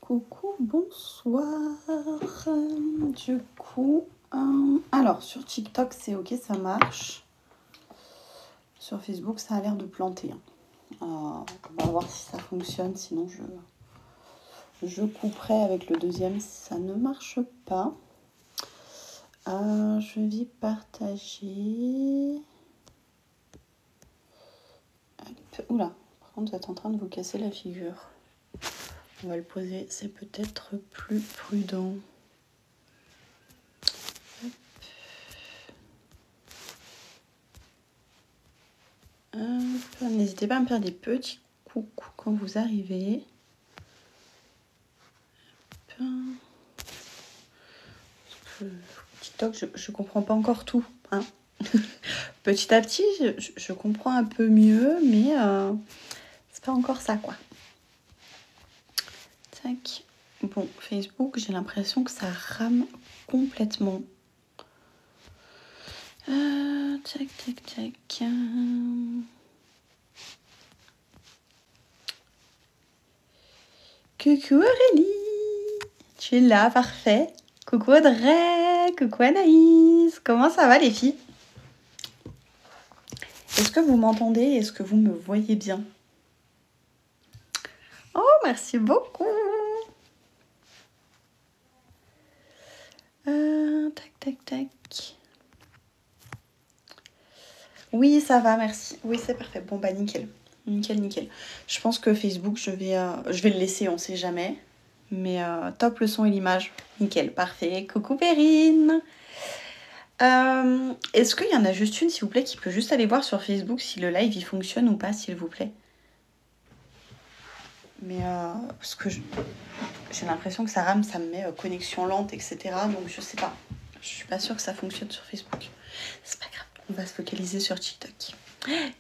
Coucou, bonsoir. Du coup, alors sur TikTok c'est ok, ça marche. Sur Facebook ça a l'air de planter. On va voir si ça fonctionne, sinon je couperai avec le deuxième si ça ne marche pas. Je vais partager. Oula, par contre vous êtes en train de vous casser la figure. On va le poser, c'est peut-être plus prudent. N'hésitez pas à me faire des petits coucou quand vous arrivez. TikTok, je comprends pas encore tout. Hein. Petit à petit, je comprends un peu mieux, mais c'est pas encore ça, quoi. Tac. Bon, Facebook, j'ai l'impression que ça rame complètement. Tac, tac, tac. Coucou Aurélie, tu es là, parfait. Coucou Audrey, coucou Anaïs, comment ça va les filles? Est-ce que vous m'entendez? Est-ce que vous me voyez bien? Oh, merci beaucoup. Tac, tac, tac. Oui, ça va, merci. Oui, c'est parfait. Bon, bah nickel. Nickel, nickel. Je pense que Facebook, je vais le laisser, on sait jamais. Mais top le son et l'image. Nickel, parfait. Coucou Perrine. Est-ce qu'il y en a juste une, s'il vous plaît, qui peut juste aller voir sur Facebook si le live, il fonctionne ou pas, s'il vous plaît? Mais parce que j'ai l'impression que ça rame, ça me met connexion lente, etc. Donc je sais pas. Je suis pas sûre que ça fonctionne sur Facebook. C'est pas grave, on va se focaliser sur TikTok.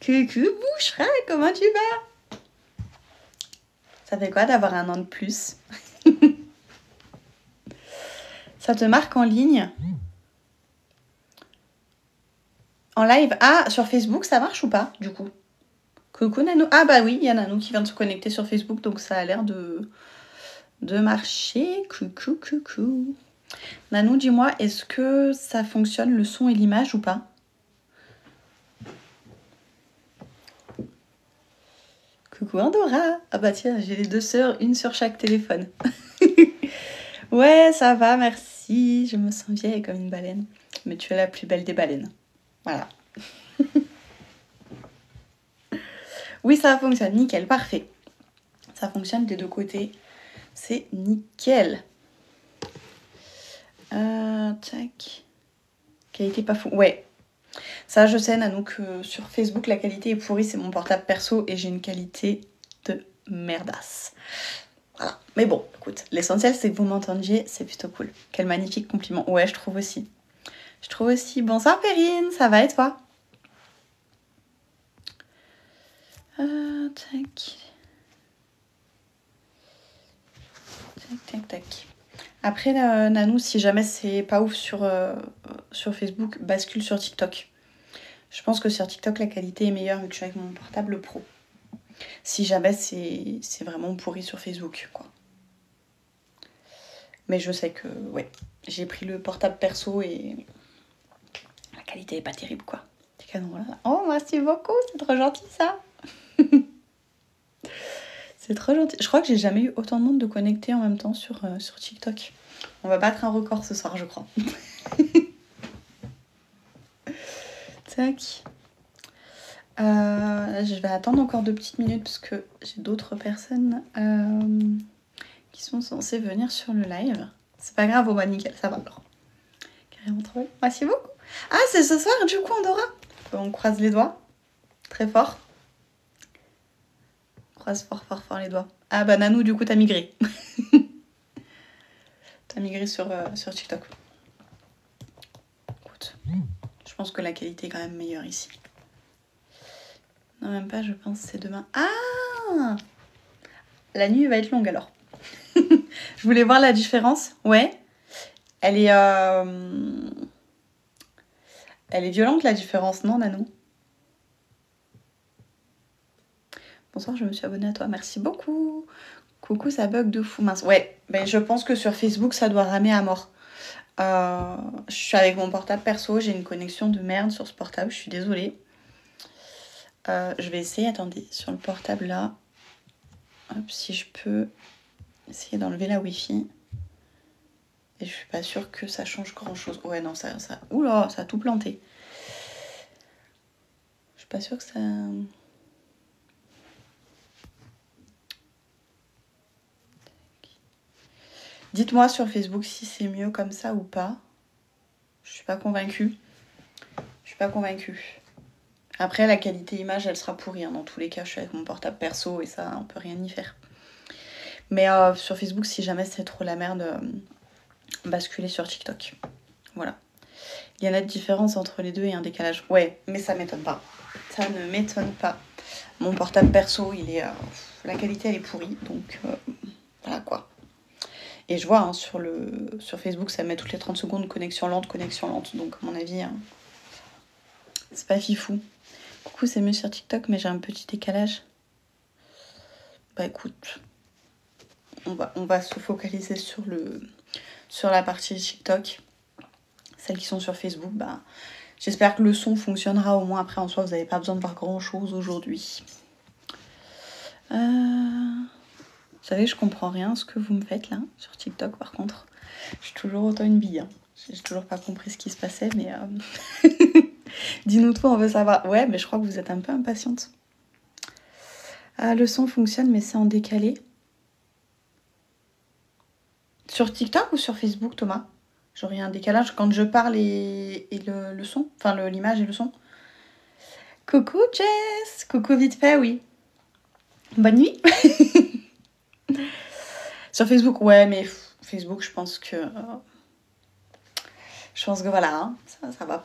Coucou Bouchra, comment tu vas? Ça fait quoi d'avoir un an de plus? Ça te marque en ligne? En live? Ah, sur Facebook, ça marche ou pas, du coup? Coucou Nanou. Ah bah oui, il y a Nanou qui vient de se connecter sur Facebook, donc ça a l'air de marcher. Coucou, coucou. Nanou, dis-moi, est-ce que ça fonctionne le son et l'image ou pas? Coucou Andorra. Ah bah tiens, j'ai les deux sœurs, une sur chaque téléphone. Ouais, ça va, merci. Je me sens vieille comme une baleine. Mais tu es la plus belle des baleines. Voilà. Oui, ça fonctionne, nickel, parfait. Ça fonctionne des deux côtés. C'est nickel. Tac. Qualité pas fou. Ouais. Ça, je sais, Nanou, que sur Facebook, la qualité est pourrie. C'est mon portable perso et j'ai une qualité de merdasse. Voilà. Mais bon, écoute, l'essentiel, c'est que vous m'entendiez. C'est plutôt cool. Quel magnifique compliment. Ouais, je trouve aussi. Bonsoir, Perrine. Ça va et toi? Tac. Tac, tac, tac. Après, Nanou, si jamais c'est pas ouf sur Facebook, bascule sur TikTok. Je pense que sur TikTok, la qualité est meilleure vu que je suis avec mon portable pro. Si jamais c'est vraiment pourri sur Facebook, quoi. Mais je sais que, ouais, j'ai pris le portable perso et la qualité est pas terrible, quoi. C'est canon, là. Oh, merci beaucoup, c'est trop gentil, ça. C'est trop gentil. Je crois que j'ai jamais eu autant de monde de connecter en même temps sur TikTok. On va battre un record ce soir, je crois. Tac. Je vais attendre encore 2 petites minutes parce que j'ai d'autres personnes qui sont censées venir sur le live. C'est pas grave, oh bah nickel, ça va alors. Carrément trop belle. Merci beaucoup. Ah, c'est ce soir du coup, Andorra. On croise les doigts. Très fort. On croise fort les doigts. Ah bah Nanou, du coup, t'as migré. T'as migré sur TikTok. Écoute, je pense que la qualité est quand même meilleure ici. Non, même pas, je pense que c'est demain. Ah! La nuit va être longue alors. Je voulais voir la différence. Ouais. Elle est violente la différence, non, Nanou? Bonsoir, je me suis abonnée à toi. Merci beaucoup. Coucou, ça bug de fou, mince. Ouais, ben, je pense que sur Facebook, ça doit ramer à mort. Je suis avec mon portable perso, j'ai une connexion de merde sur ce portable, je suis désolée. Je vais essayer, attendez, sur le portable là, hop, si je peux essayer d'enlever la Wi-Fi. Et je suis pas sûre que ça change grand chose. Ouais, non, ça. Oula, ça a tout planté. Je suis pas sûre que ça. Dites-moi sur Facebook si c'est mieux comme ça ou pas. Je suis pas convaincue. Après, la qualité image, elle sera pourrie. Hein. Dans tous les cas, je suis avec mon portable perso et ça, on peut rien y faire. Mais sur Facebook, si jamais c'est trop la merde, basculez sur TikTok. Voilà. Il y a une différence entre les deux et un décalage. Ouais, mais ça m'étonne pas. Ça ne m'étonne pas. Mon portable perso, il est, la qualité, elle est pourrie. Donc, voilà quoi. Et je vois hein, sur Facebook, ça met toutes les 30 secondes connexion lente. Donc, à mon avis, c'est pas fifou. Coucou, c'est mieux sur TikTok, mais j'ai un petit décalage. Bah écoute, on va se focaliser sur la partie TikTok. Celles qui sont sur Facebook, bah, j'espère que le son fonctionnera au moins. Après, en soi, vous n'avez pas besoin de voir grand-chose aujourd'hui. Vous savez, je comprends rien ce que vous me faites là, sur TikTok par contre. Je suis toujours autant une bille. Hein. J'ai toujours pas compris ce qui se passait, mais... Dis-nous tout, on veut savoir. Ouais, mais je crois que vous êtes un peu impatiente. Le son fonctionne, mais c'est en décalé. Sur TikTok ou sur Facebook, Thomas? J'aurais un décalage quand je parle et le son. Enfin, l'image et le son. Coucou Jess. Coucou vite fait, oui. Bonne nuit. Sur Facebook, ouais, mais Facebook, je pense que voilà, hein, ça va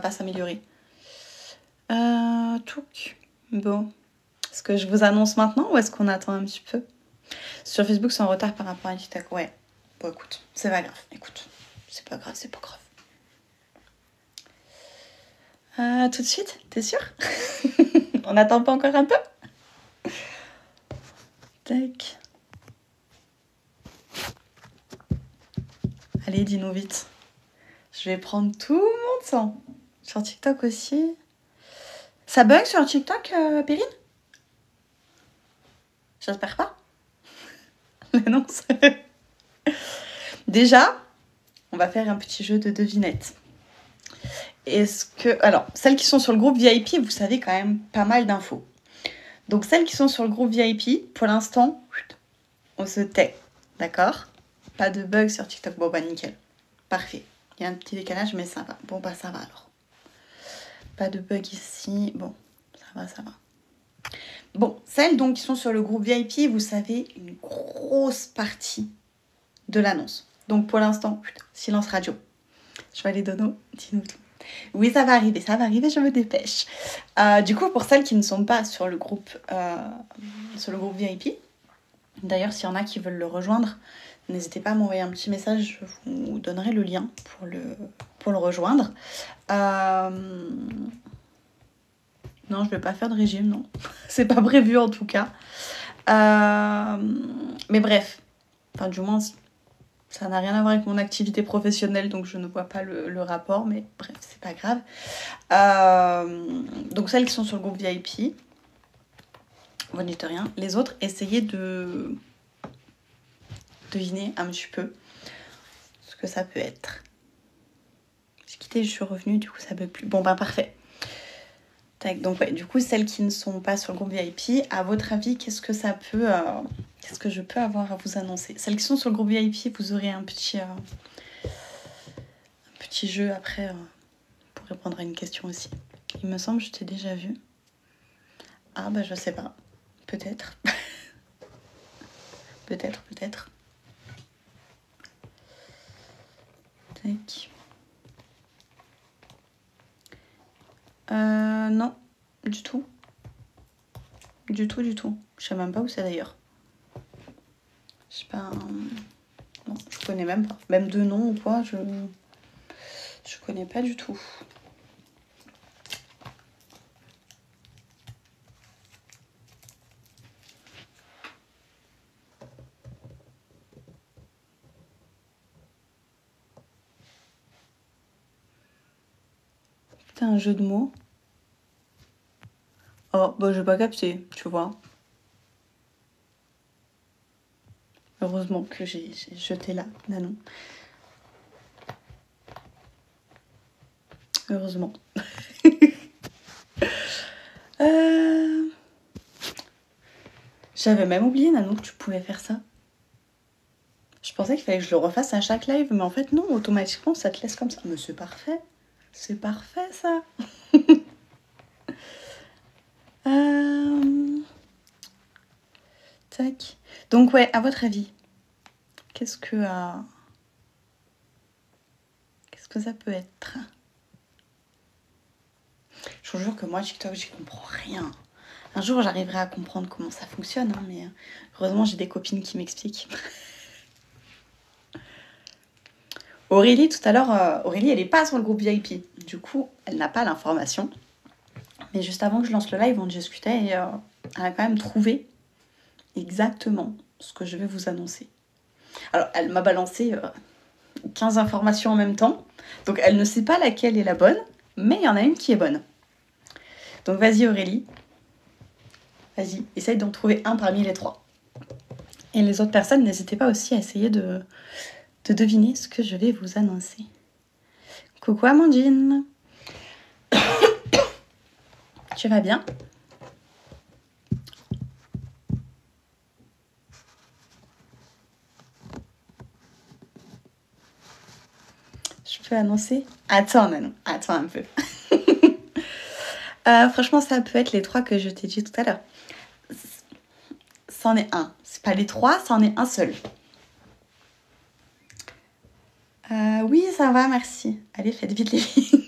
pas s'améliorer. Touc. Bon. Est-ce que je vous annonce maintenant ou est-ce qu'on attend un petit peu? Sur Facebook, c'est en retard par rapport à TikTok. Ouais. Bon, écoute, c'est pas grave. C'est pas grave. Tout de suite, t'es sûre? On n'attend pas encore un peu? Tac. Allez, dis-nous vite. Je vais prendre tout mon temps. Sur TikTok aussi. Ça bug sur TikTok, Perrine? J'espère pas. L'annonce. Déjà, on va faire un petit jeu de devinettes. Alors, celles qui sont sur le groupe VIP, vous savez quand même pas mal d'infos. Donc, celles qui sont sur le groupe VIP, pour l'instant, on se tait. D'accord? Pas de bug sur TikTok. Bon, bah, nickel. Parfait. Il y a un petit décalage, mais ça va. Bon, bah, ça va alors. Pas de bug ici. Bon, ça va. Bon, celles donc qui sont sur le groupe VIP, vous savez, une grosse partie de l'annonce. Donc pour l'instant, silence radio. Je vais aller dono, dis-nous tout. Oui, ça va arriver, je me dépêche. Du coup, pour celles qui ne sont pas sur le groupe VIP, d'ailleurs, s'il y en a qui veulent le rejoindre, n'hésitez pas à m'envoyer un petit message, je vous donnerai le lien pour le rejoindre. Non, je vais pas faire de régime, non. C'est pas prévu en tout cas. Mais bref. Enfin, du moins, ça n'a rien à voir avec mon activité professionnelle, donc je ne vois pas le rapport. Mais bref, c'est pas grave. Donc celles qui sont sur le groupe VIP, vous dites rien. Les autres, essayez de deviner un petit peu ce que ça peut être. J'ai quitté, je suis revenue, du coup ça bug plus. Bon, ben parfait. Tac, donc ouais, du coup, celles qui ne sont pas sur le groupe VIP, à votre avis, qu'est-ce que je peux avoir à vous annoncer? Celles qui sont sur le groupe VIP, vous aurez un petit jeu après pour répondre à une question aussi. Il me semble que je t'ai déjà vu. Ah bah je sais pas. Peut-être. Peut-être. Tac. Non, du tout. Du tout. Je sais même pas où c'est d'ailleurs. Je sais pas. Non, je connais même pas. Même de nom ou quoi, je connais pas du tout. c'était un jeu de mots? Oh, bah j'ai pas capté, tu vois. Heureusement que j'ai jeté là, Nanon. Heureusement. J'avais même oublié, Nanon, que tu pouvais faire ça. Je pensais qu'il fallait que je le refasse à chaque live, mais en fait non, automatiquement ça te laisse comme ça. Mais c'est parfait. C'est parfait ça. Tac. Donc ouais, à votre avis, qu'est-ce que ça peut être? Je vous jure que moi, TikTok, j'y comprends rien. Un jour, j'arriverai à comprendre comment ça fonctionne, hein, mais heureusement, j'ai des copines qui m'expliquent. Aurélie, tout à l'heure, Aurélie, elle n'est pas sur le groupe VIP. Du coup, elle n'a pas l'information. Mais juste avant que je lance le live, on discutait et elle a quand même trouvé exactement ce que je vais vous annoncer. Alors, elle m'a balancé 15 informations en même temps. Donc, elle ne sait pas laquelle est la bonne, mais il y en a une qui est bonne. Donc, vas-y Aurélie. Vas-y, essaye d'en trouver un parmi les 3. Et les autres personnes, n'hésitez pas aussi à essayer de deviner ce que je vais vous annoncer. Coucou Amandine. Tu vas bien? Je peux annoncer? Attends Nanon, attends un peu. Franchement, ça peut être les 3 que je t'ai dit tout à l'heure. C'en est un. C'est pas les 3, c'en est un seul. Oui, ça va, merci. Allez, faites vite les filles.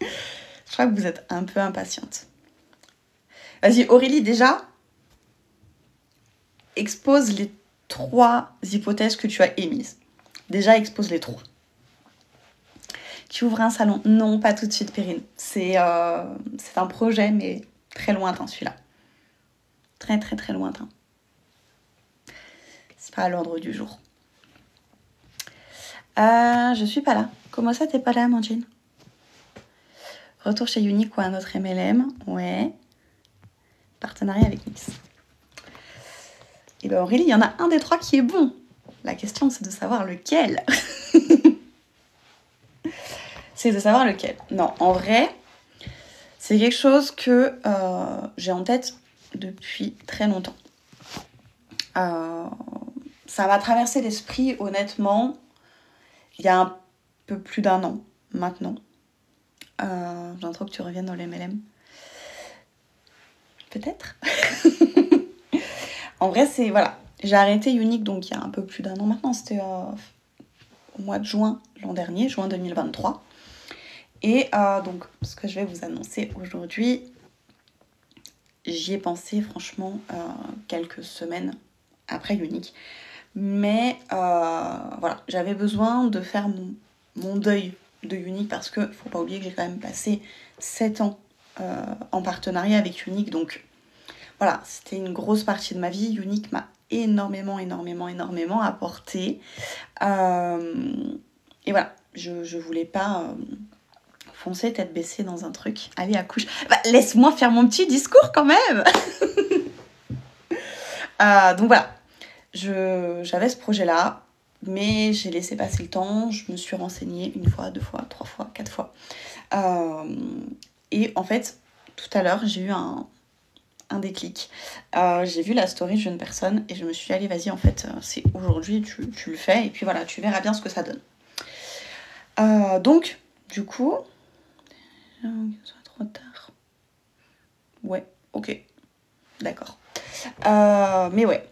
Je crois que vous êtes un peu impatiente. Vas-y, Aurélie, déjà, expose les 3 hypothèses que tu as émises. Déjà, expose les 3. Tu ouvres un salon? Non, pas tout de suite, Perrine. C'est un projet, mais très lointain, celui-là. Très, très, très lointain. C'est pas à l'ordre du jour. Je suis pas là. Comment ça, t'es pas là, Amandine? Retour chez Unique ou un autre MLM? Ouais. Partenariat avec Nix. Et ben Aurélie, il y en a un des 3 qui est bon. La question, c'est de savoir lequel. C'est de savoir lequel. Non, en vrai, c'est quelque chose que j'ai en tête depuis très longtemps. Ça m'a traversé l'esprit, honnêtement, il y a un peu plus d'1 an maintenant. J'ai trop que tu reviennes dans le MLM. Peut-être. En vrai, c'est... Voilà. J'ai arrêté Unique, donc il y a un peu plus d'1 an maintenant. C'était au mois de juin l'an dernier, juin 2023. Et donc, ce que je vais vous annoncer aujourd'hui, j'y ai pensé franchement quelques semaines après Unique. Mais voilà, j'avais besoin de faire mon deuil de Unique parce qu'il ne faut pas oublier que j'ai quand même passé 7 ans en partenariat avec Unique. Donc voilà, c'était une grosse partie de ma vie. Unique m'a énormément apporté. Et voilà, je voulais pas foncer tête baissée dans un truc. Allez, accouche. Bah, laisse-moi faire mon petit discours quand même. Donc voilà. J'avais ce projet-là, mais j'ai laissé passer le temps, je me suis renseignée 1 fois, 2 fois, 3 fois, 4 fois. Et en fait, tout à l'heure, j'ai eu un déclic. J'ai vu la story d'une personne et je me suis dit, allez, vas-y, en fait, c'est aujourd'hui, tu le fais, et puis voilà, tu verras bien ce que ça donne. Donc, du coup... Ça va trop tard. Ouais, ok. D'accord. Mais ouais.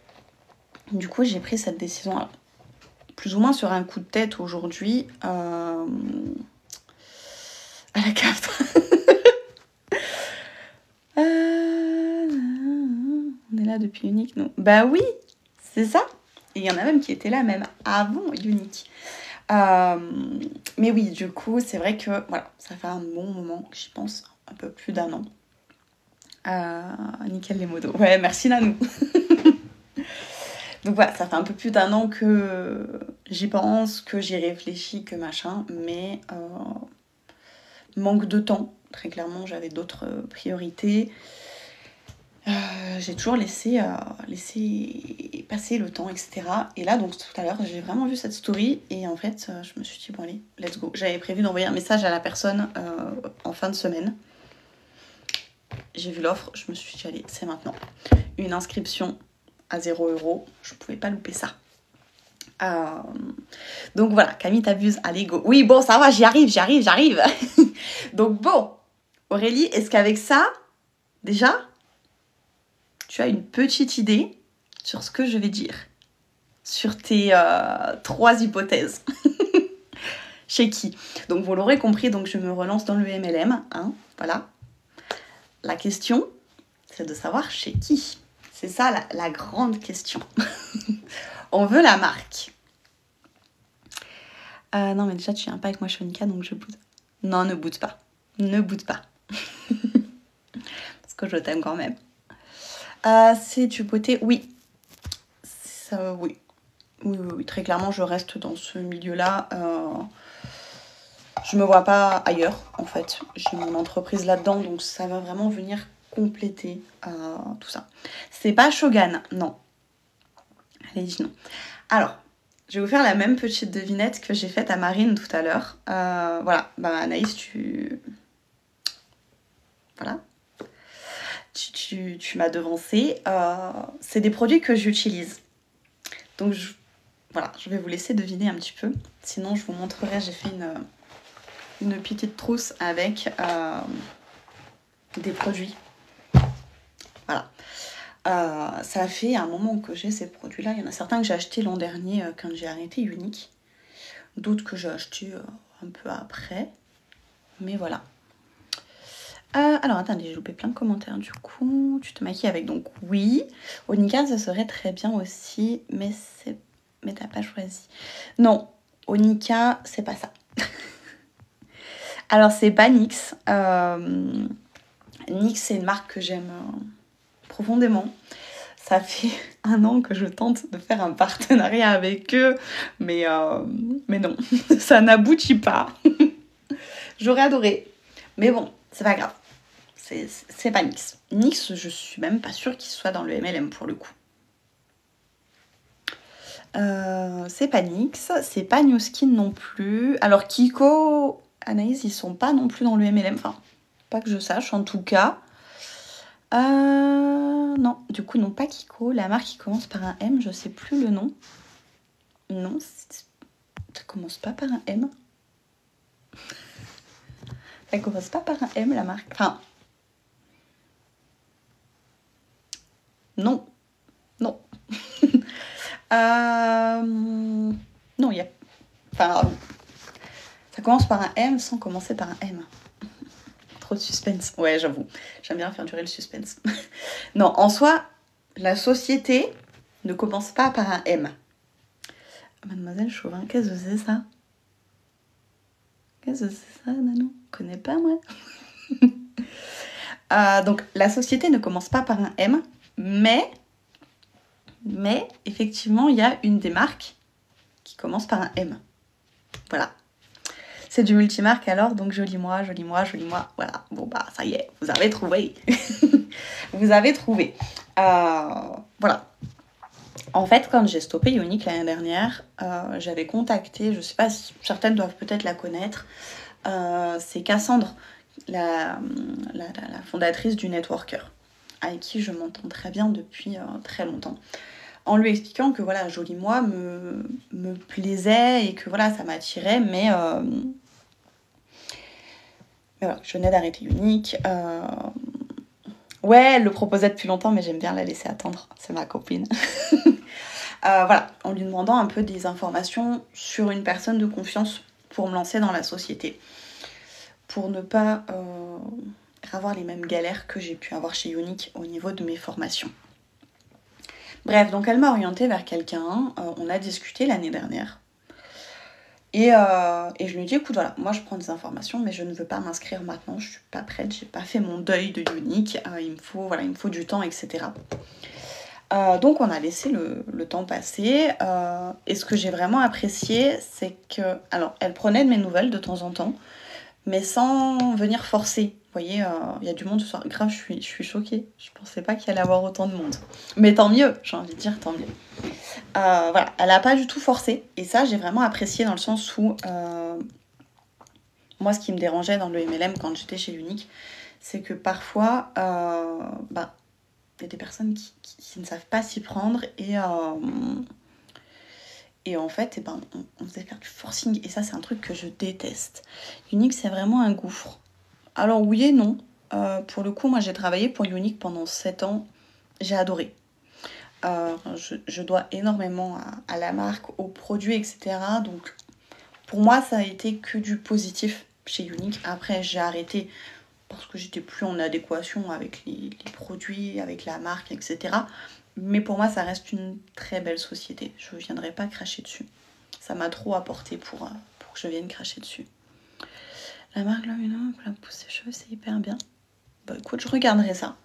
Du coup, j'ai pris cette décision, alors, plus ou moins sur un coup de tête aujourd'hui, à la carte. On est là depuis Unique, non? Bah oui, c'est ça. Et il y en a même qui étaient là même avant Unique. Mais oui, du coup, c'est vrai que voilà, ça fait un bon moment que j'y pense, un peu plus d'1 an. Nickel les modos. Ouais, merci Nanou. Donc voilà, ça fait un peu plus d'1 an que j'y pense, que j'y réfléchis, que machin, mais Manque de temps, très clairement, j'avais d'autres priorités. J'ai toujours laissé passer le temps, etc. Et là, donc tout à l'heure, j'ai vraiment vu cette story et en fait, je me suis dit, bon allez, let's go. J'avais prévu d'envoyer un message à la personne en fin de semaine. J'ai vu l'offre, je me suis dit, allez, c'est maintenant. Une inscription à 0 €, je pouvais pas louper ça. Donc voilà, Camille t'abuse, allez go. Oui, bon, ça va, j'y arrive. Donc bon, Aurélie, est-ce qu'avec ça, déjà, tu as une petite idée sur ce que je vais dire, sur tes 3 hypothèses? Chez qui? Donc vous l'aurez compris, donc je me relance dans le MLM, hein, voilà. La question, c'est de savoir chez qui. C'est ça la grande question. On veut la marque. Non, mais déjà, tu viens pas avec moi, Shonika, donc je boude. Non, ne boude pas. Ne boude pas. Parce que je t'aime quand même. C'est du beauté, oui. Oui. Oui. Très clairement, je reste dans ce milieu-là. Je me vois pas ailleurs, en fait. J'ai mon entreprise là-dedans, donc ça va vraiment venir compléter tout ça. C'est pas Shogun, non. Allez, dis non. Alors, je vais vous faire la même petite devinette que j'ai faite à Marine tout à l'heure. Voilà, bah Anaïs, Voilà. Tu m'as devancé. C'est des produits que j'utilise. Donc, voilà, je vais vous laisser deviner un petit peu. Sinon, je vous montrerai, j'ai fait une petite trousse avec des produits. Voilà. Ça fait un moment que j'ai ces produits-là. Il y en a certains que j'ai achetés l'an dernier quand j'ai arrêté Unique. D'autres que j'ai achetés un peu après. Mais voilà. Alors, attendez, j'ai loupé plein de commentaires du coup. Tu te maquilles avec, donc oui. Onika, ça serait très bien aussi, mais t'as pas choisi. Non, Onika, c'est pas ça. Alors, c'est pas NYX. NYX, c'est une marque que j'aime profondément. Ça fait 1 an que je tente de faire un partenariat avec eux, mais non, ça n'aboutit pas. J'aurais adoré, mais bon, c'est pas grave. C'est pas NYX. NYX, je suis même pas sûre qu'il soit dans le MLM pour le coup. C'est pas NYX, c'est pas New Skin non plus. Alors Kiko, Anaïs, ils sont pas non plus dans le MLM. Enfin, pas que je sache en tout cas. Non, du coup non, pas Kiko. La marque qui commence par un M, je sais plus le nom. Non, ça commence pas par un M. Ça commence pas par un M la marque. Enfin... Non. Non, il y a... Enfin, ça commence par un M sans commencer par un M. Trop de suspense. Ouais, j'avoue. J'aime bien faire durer le suspense. Non, en soi, la société ne commence pas par un M. Mademoiselle Chauvin, qu'est-ce que c'est ça? Qu'est-ce que c'est ça, Nanou? Je connais pas, moi. Donc, la société ne commence pas par un M, mais effectivement, il y a une des marques qui commence par un M. Voilà. C'est du multimarque alors, donc joli moi. Voilà, bon bah ça y est, vous avez trouvé. Vous avez trouvé. Voilà. En fait, quand j'ai stoppé Unique l'année dernière, j'avais contacté, je sais pas si certaines doivent peut-être la connaître, c'est Cassandre, la fondatrice du Networker, avec qui je m'entends très bien depuis très longtemps. En lui expliquant que voilà, Joli Moi me plaisait et que voilà, ça m'attirait, mais voilà, je venais d'arrêter Unique. Ouais, elle le proposait depuis longtemps, mais j'aime bien la laisser attendre, c'est ma copine. Voilà, en lui demandant un peu des informations sur une personne de confiance pour me lancer dans la société. Pour ne pas avoir les mêmes galères que j'ai pu avoir chez Unique au niveau de mes formations. Bref, donc elle m'a orientée vers quelqu'un, on a discuté l'année dernière. Et je lui ai dit, écoute, voilà, moi je prends des informations, mais je ne veux pas m'inscrire maintenant, je suis pas prête, j'ai pas fait mon deuil de Unique, il me faut du temps, etc. Donc on a laissé le temps passer, et ce que j'ai vraiment apprécié, c'est que, alors, elle prenait de mes nouvelles de temps en temps, mais sans venir forcer. Vous voyez, il y a du monde ce soir. Grave, je suis choquée. Je pensais pas qu'il allait y avoir autant de monde. Mais tant mieux, j'ai envie de dire tant mieux. Voilà, elle a pas du tout forcé. Et ça, j'ai vraiment apprécié dans le sens où... moi, ce qui me dérangeait dans le MLM quand j'étais chez Unique, c'est que parfois, il y a des personnes qui ne savent pas s'y prendre et en fait, on faisait faire du forcing. Et ça, c'est un truc que je déteste. Unique, c'est vraiment un gouffre. Alors oui et non. Pour le coup, moi, j'ai travaillé pour Unique pendant 7 ans. J'ai adoré. Je dois énormément à la marque, aux produits, etc. Donc, pour moi, ça a été que du positif chez Unique. Après, j'ai arrêté parce que j'étais plus en adéquation avec les produits, avec la marque, etc. Mais pour moi, ça reste une très belle société. Je ne viendrai pas cracher dessus. Ça m'a trop apporté pour que je vienne cracher dessus. La marque Lumina pour la pousse des cheveux, c'est hyper bien. Bah écoute, je regarderai ça.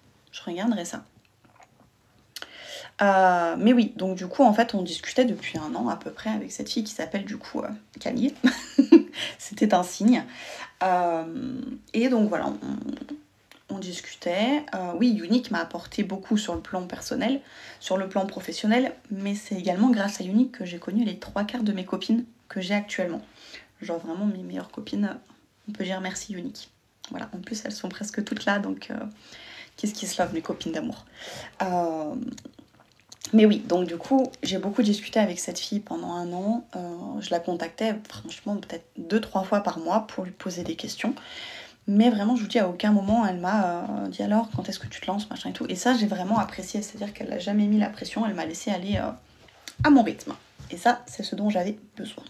Mais oui, donc du coup, en fait, on discutait depuis 1 an à peu près avec cette fille qui s'appelle du coup Camille. C'était un signe. Et donc voilà, on discutait. Oui, Unique m'a apporté beaucoup sur le plan personnel, sur le plan professionnel, mais c'est également grâce à Unique que j'ai connu les 3/4 de mes copines que j'ai actuellement. Genre vraiment mes meilleures copines, on peut dire merci Unique. Voilà, en plus elles sont presque toutes là, donc qu'est-ce qui se love mes copines d'amour. Mais oui, donc du coup, j'ai beaucoup discuté avec cette fille pendant 1 an. Je la contactais franchement peut-être 2-3 fois par mois pour lui poser des questions. Mais vraiment, je vous dis, à aucun moment, elle m'a dit alors, quand est-ce que tu te lances, machin et tout. Et ça, j'ai vraiment apprécié. C'est-à-dire qu'elle n'a jamais mis la pression, elle m'a laissé aller à mon rythme. Et ça, c'est ce dont j'avais besoin.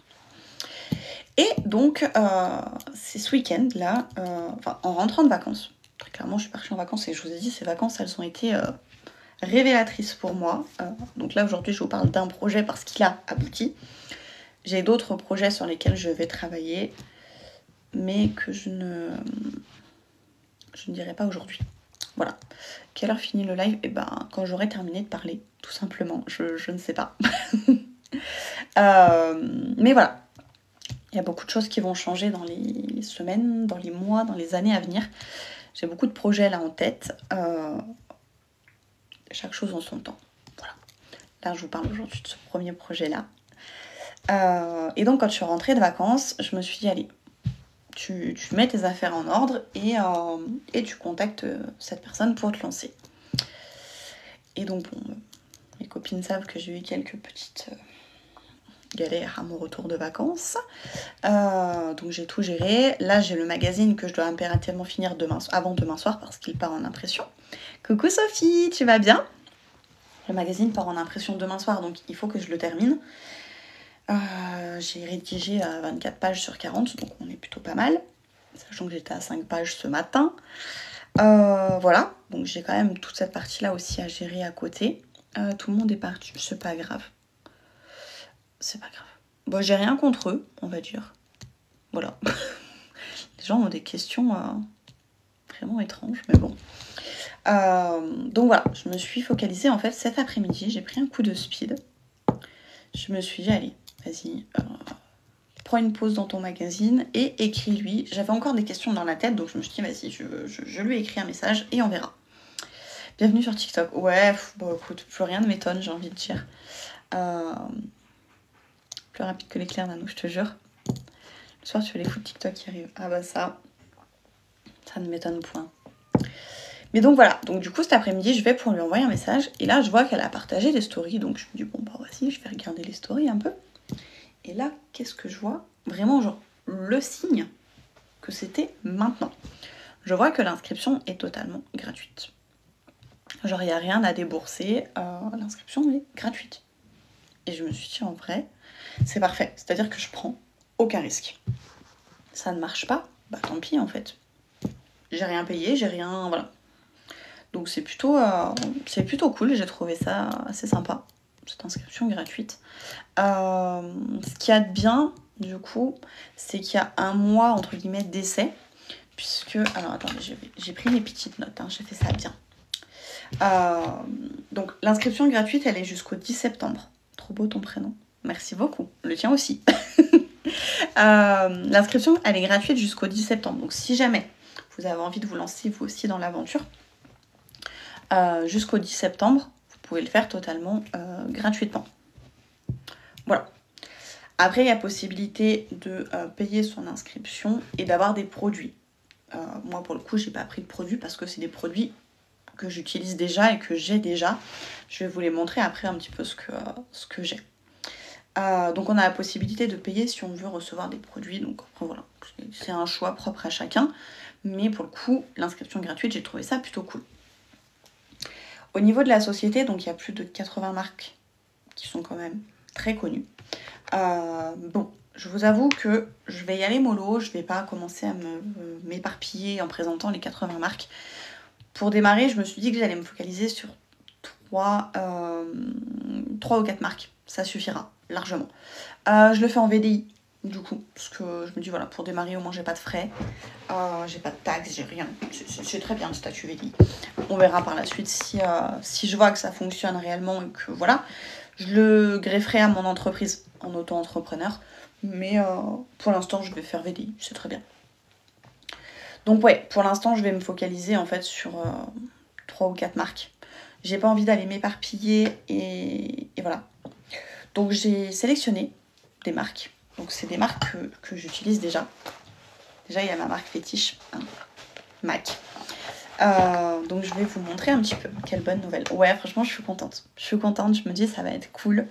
Et donc, c'est ce week-end-là, en rentrant de vacances, très clairement, je suis partie en vacances et je vous ai dit, ces vacances, elles ont été révélatrices pour moi. Donc là, aujourd'hui, je vous parle d'un projet parce qu'il a abouti. J'ai d'autres projets sur lesquels je vais travailler, mais que je ne dirai pas aujourd'hui. Voilà. Quelle heure finit le live ? Eh ben, quand j'aurai terminé de parler, tout simplement. Je ne sais pas. Mais voilà. Il y a beaucoup de choses qui vont changer dans les semaines, dans les mois, dans les années à venir. J'ai beaucoup de projets là en tête. Chaque chose en son temps. Voilà. Là, je vous parle aujourd'hui de ce premier projet-là. Et donc, quand je suis rentrée de vacances, je me suis dit, allez, tu mets tes affaires en ordre et tu contactes cette personne pour te lancer. Et donc, bon, mes copines savent que j'ai eu quelques petites galères à mon retour de vacances. Donc, j'ai tout géré. Là, j'ai le magazine que je dois impérativement finir avant demain soir parce qu'il part en impression. Coucou Sophie, tu vas bien ? Le magazine part en impression demain soir, donc il faut que je le termine. J'ai rédigé 24 pages sur 40, donc on est plutôt pas mal. Sachant que j'étais à 5 pages ce matin. Voilà, donc j'ai quand même toute cette partie-là aussi à gérer à côté. Tout le monde est parti, c'est pas grave. Bon, j'ai rien contre eux, on va dire. Voilà. Les gens ont des questions vraiment étranges, mais bon. Donc voilà, je me suis focalisée en fait cet après-midi, j'ai pris un coup de speed. Je me suis dit, allez, vas-y, prends une pause dans ton magazine et écris-lui. J'avais encore des questions dans la tête, donc je me suis dit, vas-y, je lui écris un message et on verra. Bienvenue sur TikTok. Ouais, bon écoute, plus rien ne m'étonne, j'ai envie de dire. Plus rapide que l'éclair, Nanou, je te jure. Le soir, tu fais les fous de TikTok qui arrivent. Ah bah ça ne m'étonne point. Mais donc voilà, donc du coup cet après-midi je vais pour lui envoyer un message et là je vois qu'elle a partagé des stories, donc je me dis bon bah vas-y, je vais regarder les stories un peu. Et là, qu'est-ce que je vois ? Vraiment genre le signe que c'était maintenant. Je vois que l'inscription est totalement gratuite. Genre il n'y a rien à débourser, l'inscription est gratuite. Et je me suis dit en vrai, c'est parfait, c'est-à-dire que je prends aucun risque. Ça ne marche pas, bah tant pis en fait. J'ai rien payé, j'ai rien, voilà. Donc c'est plutôt cool, j'ai trouvé ça assez sympa, cette inscription gratuite. Ce qu'il y a de bien, du coup, c'est qu'il y a 1 mois, entre guillemets, d'essai, puisque... Alors attendez, j'ai pris mes petites notes, j'ai fait ça bien. Donc l'inscription gratuite, elle est jusqu'au 10 septembre. Trop beau ton prénom. Merci beaucoup, le tien aussi. L'inscription, elle est gratuite jusqu'au 10 septembre. Donc si jamais vous avez envie de vous lancer vous aussi dans l'aventure, jusqu'au 10 septembre, vous pouvez le faire totalement gratuitement. Voilà. Après, il y a possibilité de payer son inscription et d'avoir des produits. Moi, pour le coup, j'ai pas pris de produits parce que c'est des produits que j'utilise déjà et que j'ai déjà. Je vais vous les montrer après un petit peu ce que j'ai. Donc on a la possibilité de payer si on veut recevoir des produits. Donc après, voilà, c'est un choix propre à chacun. Mais pour le coup, l'inscription gratuite, j'ai trouvé ça plutôt cool. Au niveau de la société, donc il y a plus de 80 marques qui sont quand même très connues. Bon, je vous avoue que je vais y aller mollo, je vais pas commencer à m'éparpiller en présentant les 80 marques. Pour démarrer, je me suis dit que j'allais me focaliser sur 3 ou 4 marques, ça suffira largement. Je le fais en VDI du coup, parce que je me dis voilà, pour démarrer au moins j'ai pas de frais, j'ai pas de taxes, j'ai rien, c'est très bien le statut VDI. On verra par la suite si je vois que ça fonctionne réellement et que voilà, je le grefferai à mon entreprise en auto-entrepreneur, mais pour l'instant je vais faire VDI, c'est très bien. Donc ouais, pour l'instant je vais me focaliser en fait sur 3 ou 4 marques. J'ai pas envie d'aller m'éparpiller et voilà. Donc j'ai sélectionné des marques. Donc c'est des marques que j'utilise déjà. Déjà il y a ma marque fétiche, hein, MAC. Donc je vais vous montrer un petit peu. Quelle bonne nouvelle. Ouais, franchement je suis contente. Je me dis ça va être cool.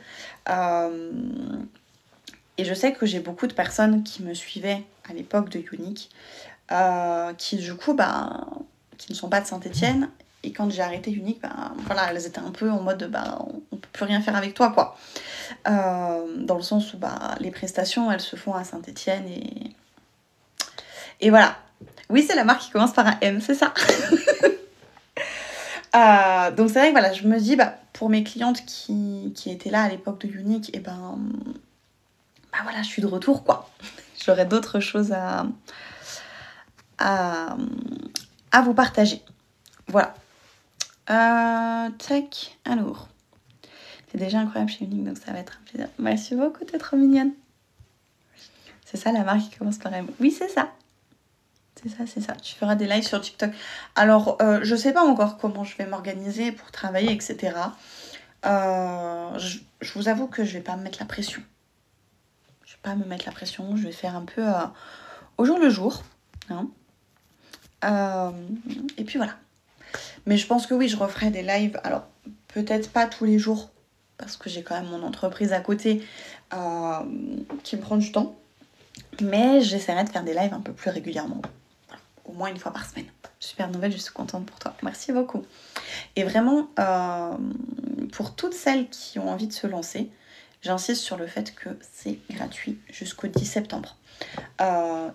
Et je sais que j'ai beaucoup de personnes qui me suivaient à l'époque de Younique, qui du coup qui ne sont pas de Saint-Étienne. Et quand j'ai arrêté Younique, voilà, elles étaient un peu en mode on peut plus rien faire avec toi quoi. Dans le sens où les prestations elles se font à Saint-Étienne et voilà. Oui, c'est la marque qui commence par un M, c'est ça. Donc c'est vrai que voilà, je me dis pour mes clientes qui étaient là à l'époque de Younique, et voilà, je suis de retour quoi. J'aurais d'autres choses à vous partager. Voilà. Tac, alors. C'est déjà incroyable chez Younique, donc ça va être un plaisir. Merci beaucoup, t'es trop mignonne. C'est ça la marque qui commence par M. Oui, c'est ça. C'est ça. Tu feras des lives sur TikTok. Alors, je sais pas encore comment je vais m'organiser pour travailler, etc. Je vous avoue que je vais pas me mettre la pression. Je vais pas me mettre la pression. Je vais faire un peu au jour le jour. Hein. Et puis voilà. Mais je pense que oui, je referai des lives. Alors, peut-être pas tous les jours. Parce que j'ai quand même mon entreprise à côté qui me prend du temps. Mais j'essaierai de faire des lives un peu plus régulièrement. Au moins une fois par semaine. Super nouvelle, je suis contente pour toi. Merci beaucoup. Et vraiment, pour toutes celles qui ont envie de se lancer, j'insiste sur le fait que c'est gratuit jusqu'au 10 septembre.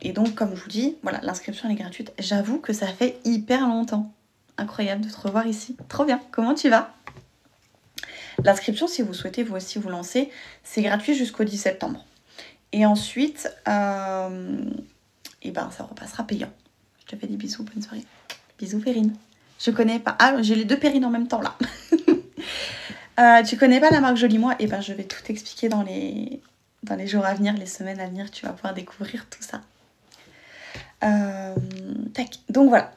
Et donc, comme je vous dis, voilà, l'inscription elle est gratuite. J'avoue que ça fait hyper longtemps. Incroyable de te revoir ici. Trop bien. Comment tu vas ? L'inscription, si vous souhaitez vous aussi vous lancer, c'est gratuit jusqu'au 10 septembre. Et ensuite, ça repassera payant. Je te fais des bisous, bonne soirée. Bisous Perrine. Je connais pas. Ah, j'ai les deux Perrines en même temps là. Tu connais pas la marque Joli Moi ? Et je vais tout expliquer dans les jours à venir, les semaines à venir. Tu vas pouvoir découvrir tout ça. Tac. Donc voilà.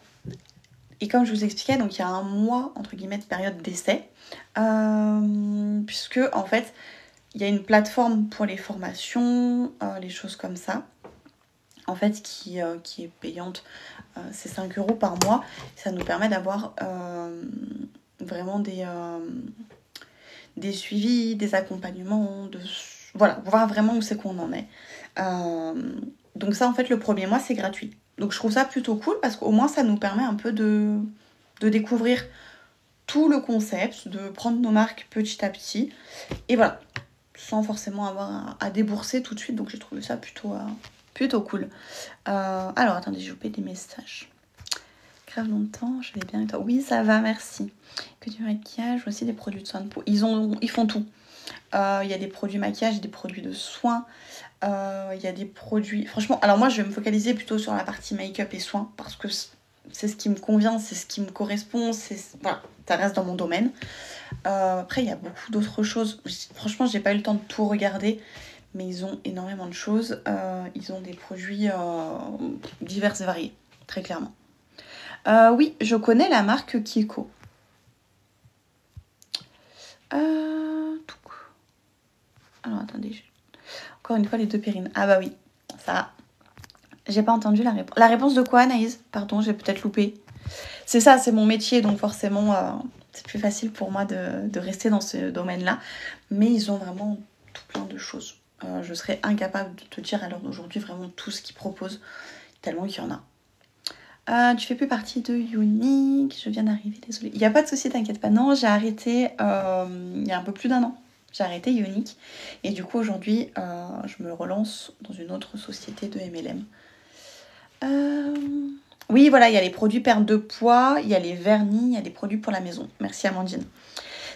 Et comme je vous expliquais, donc il y a un mois entre guillemets de période d'essai, puisque en fait il y a une plateforme pour les formations, les choses comme ça. En fait, qui est payante, c'est 5 € par mois. Ça nous permet d'avoir vraiment des suivis, des accompagnements, voilà, voir vraiment où c'est qu'on en est. Donc ça, en fait, le premier mois, c'est gratuit. Donc je trouve ça plutôt cool parce qu'au moins, ça nous permet un peu de découvrir tout le concept, de prendre nos marques petit à petit. Et voilà, sans forcément avoir à débourser tout de suite. Donc j'ai trouvé ça plutôt cool. Alors, attendez, j'ai loupé des messages. Grave longtemps, je vais bien et toi ? Oui, ça va, merci. Que du maquillage, aussi des produits de soins de peau. Ils font tout. Il y a des produits maquillage, des produits de soins. Il y a des produits... Franchement, alors moi, je vais me focaliser plutôt sur la partie make-up et soins parce que c'est ce qui me convient, c'est ce qui me correspond. Voilà, ça reste dans mon domaine. Après, il y a beaucoup d'autres choses. Franchement, j'ai pas eu le temps de tout regarder. mais ils ont énormément de choses. Ils ont des produits divers et variés, très clairement. Oui, je connais la marque Kiko. Alors attendez, encore une fois les deux Pérines. Ah bah oui, ça. J'ai pas entendu la réponse. La réponse de quoi, Anaïs? Pardon, j'ai peut-être loupé. C'est ça, c'est mon métier, donc forcément, c'est plus facile pour moi de rester dans ce domaine-là. Mais ils ont vraiment tout plein de choses. Je serais incapable de te dire à l'heure d'aujourd'hui vraiment tout ce qu'ils proposent, tellement qu'il y en a. Tu fais plus partie de Unique, je viens d'arriver, désolée. Il n'y a pas de souci, t'inquiète pas. Non, j'ai arrêté il y a un peu plus d'1 an. J'ai arrêté Unique. Et du coup, aujourd'hui, je me relance dans une autre société de MLM. Oui, voilà, il y a les produits perte de poids, il y a les vernis, il y a des produits pour la maison. Merci Amandine.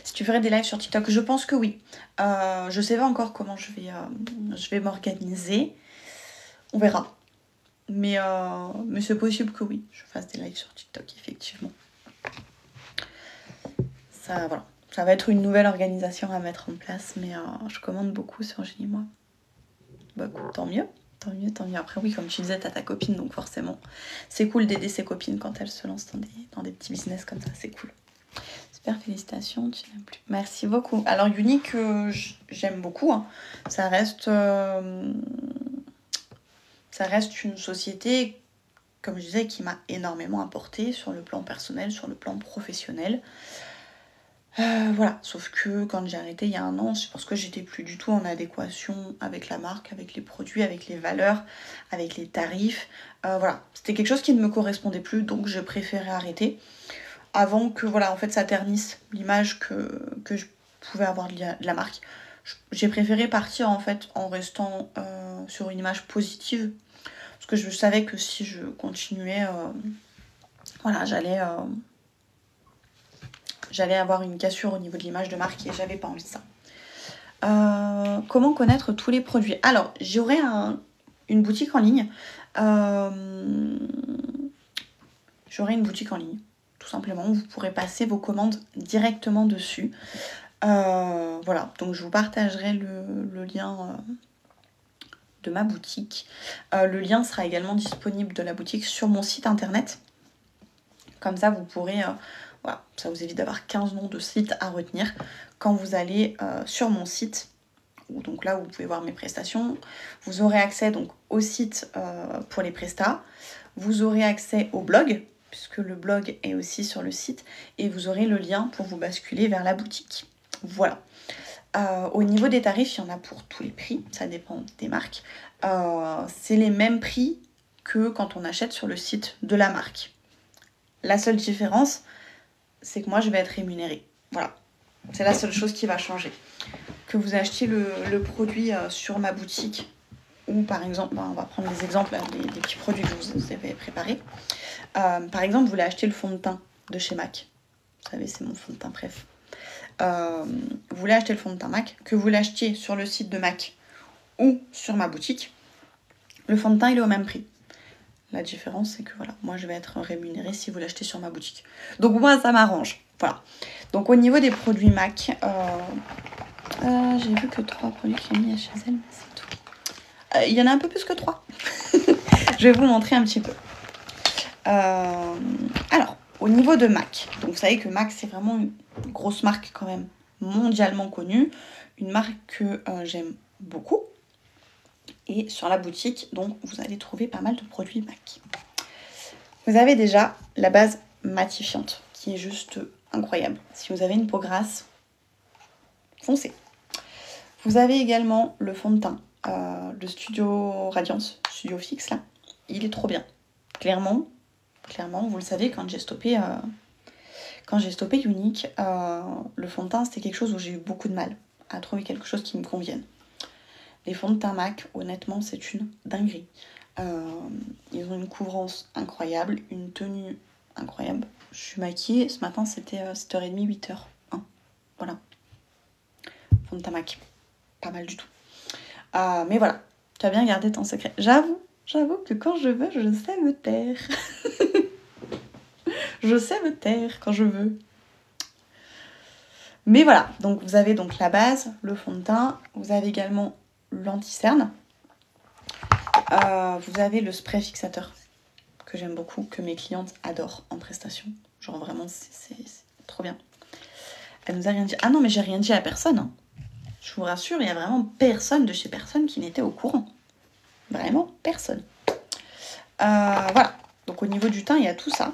Si tu ferais des lives sur TikTok, je pense que oui. Je sais pas encore comment je vais m'organiser. On verra. Mais c'est possible que oui, je fasse des lives sur TikTok, effectivement. Ça, voilà. Ça va être une nouvelle organisation à mettre en place, mais je commande beaucoup sur Génie-moi. Bah, tant mieux. Tant mieux, tant mieux. Après, oui, comme tu disais, t'as ta copine, donc forcément, c'est cool d'aider ses copines quand elles se lancent dans des petits business comme ça, c'est cool. Super, félicitations, tu n'aimes plus. Merci beaucoup. Alors, Unique, j'aime beaucoup. Hein. Ça reste une société, comme je disais, qui m'a énormément apporté sur le plan personnel, sur le plan professionnel. Voilà, sauf que quand j'ai arrêté il y a 1 an, c'est parce que j'étais plus du tout en adéquation avec la marque, avec les produits, avec les valeurs, avec les tarifs. Voilà, c'était quelque chose qui ne me correspondait plus, donc j'ai préféré arrêter avant que voilà, en fait, ça ternisse l'image que je pouvais avoir de la marque. J'ai préféré partir en fait en restant sur une image positive, parce que je savais que si je continuais, voilà, j'allais avoir une cassure au niveau de l'image de marque et j'avais pas envie de ça. Comment connaître tous les produits? Alors, j'aurai une boutique en ligne. J'aurai une boutique en ligne, tout simplement. Vous pourrez passer vos commandes directement dessus. Voilà, donc je vous partagerai le lien de ma boutique. Le lien sera également disponible de la boutique sur mon site internet. Comme ça, vous pourrez... voilà, ça vous évite d'avoir 15 noms de sites à retenir. Quand vous allez sur mon site, donc là où vous pouvez voir mes prestations, vous aurez accès donc au site pour les prestats. Vous aurez accès au blog, puisque le blog est aussi sur le site. Et vous aurez le lien pour vous basculer vers la boutique. Voilà. Au niveau des tarifs, il y en a pour tous les prix. Ça dépend des marques. C'est les mêmes prix que quand on achète sur le site de la marque. La seule différence, c'est que moi, je vais être rémunérée. Voilà. C'est la seule chose qui va changer. Que vous achetiez le produit sur ma boutique, ou par exemple, on va prendre des exemples, des petits produits que je vous avais préparés. Par exemple, vous voulez acheter le fond de teint de chez MAC. Vous savez, c'est mon fond de teint préf. Vous voulez acheter le fond de teint MAC, que vous l'achetiez sur le site de MAC ou sur ma boutique, le fond de teint, il est au même prix. La différence, c'est que voilà, moi je vais être rémunérée si vous l'achetez sur ma boutique. Donc moi, ça m'arrange. Voilà. Donc au niveau des produits MAC, j'ai vu que 3 produits qu'il y a mis à chez elle, mais c'est tout. Il y en a un peu plus que 3. Je vais vous montrer un petit peu. Alors, au niveau de MAC, donc vous savez que MAC, c'est vraiment une grosse marque quand même mondialement connue. Une marque que j'aime beaucoup. Et sur la boutique, donc, vous allez trouver pas mal de produits MAC. Vous avez déjà la base matifiante, qui est juste incroyable. Si vous avez une peau grasse, foncez. Vous avez également le fond de teint, le Studio Radiance, Studio Fix, là. Il est trop bien. Clairement, vous le savez, quand j'ai stoppé Unique, le fond de teint, c'était quelque chose où j'ai eu beaucoup de mal à trouver quelque chose qui me convienne. Les fonds de teint MAC, honnêtement, c'est une dinguerie. Ils ont une couvrance incroyable, une tenue incroyable. Je suis maquillée, ce matin c'était 7h30, 8h. Hein. Voilà. Fond de teint MAC. Pas mal du tout. Mais voilà, tu as bien gardé ton secret. J'avoue que quand je veux, je sais me taire. Je sais me taire quand je veux. Mais voilà, donc vous avez donc la base, le fond de teint. Vous avez également l'anti-cerne. Vous avez le spray fixateur que j'aime beaucoup, que mes clientes adorent en prestation. Genre vraiment, c'est trop bien. Elle nous a rien dit. Ah non, mais j'ai rien dit à personne. Hein. Je vous rassure, il y a vraiment personne de chez personne qui n'était au courant. Vraiment, personne. Voilà. Donc au niveau du teint, il y a tout ça.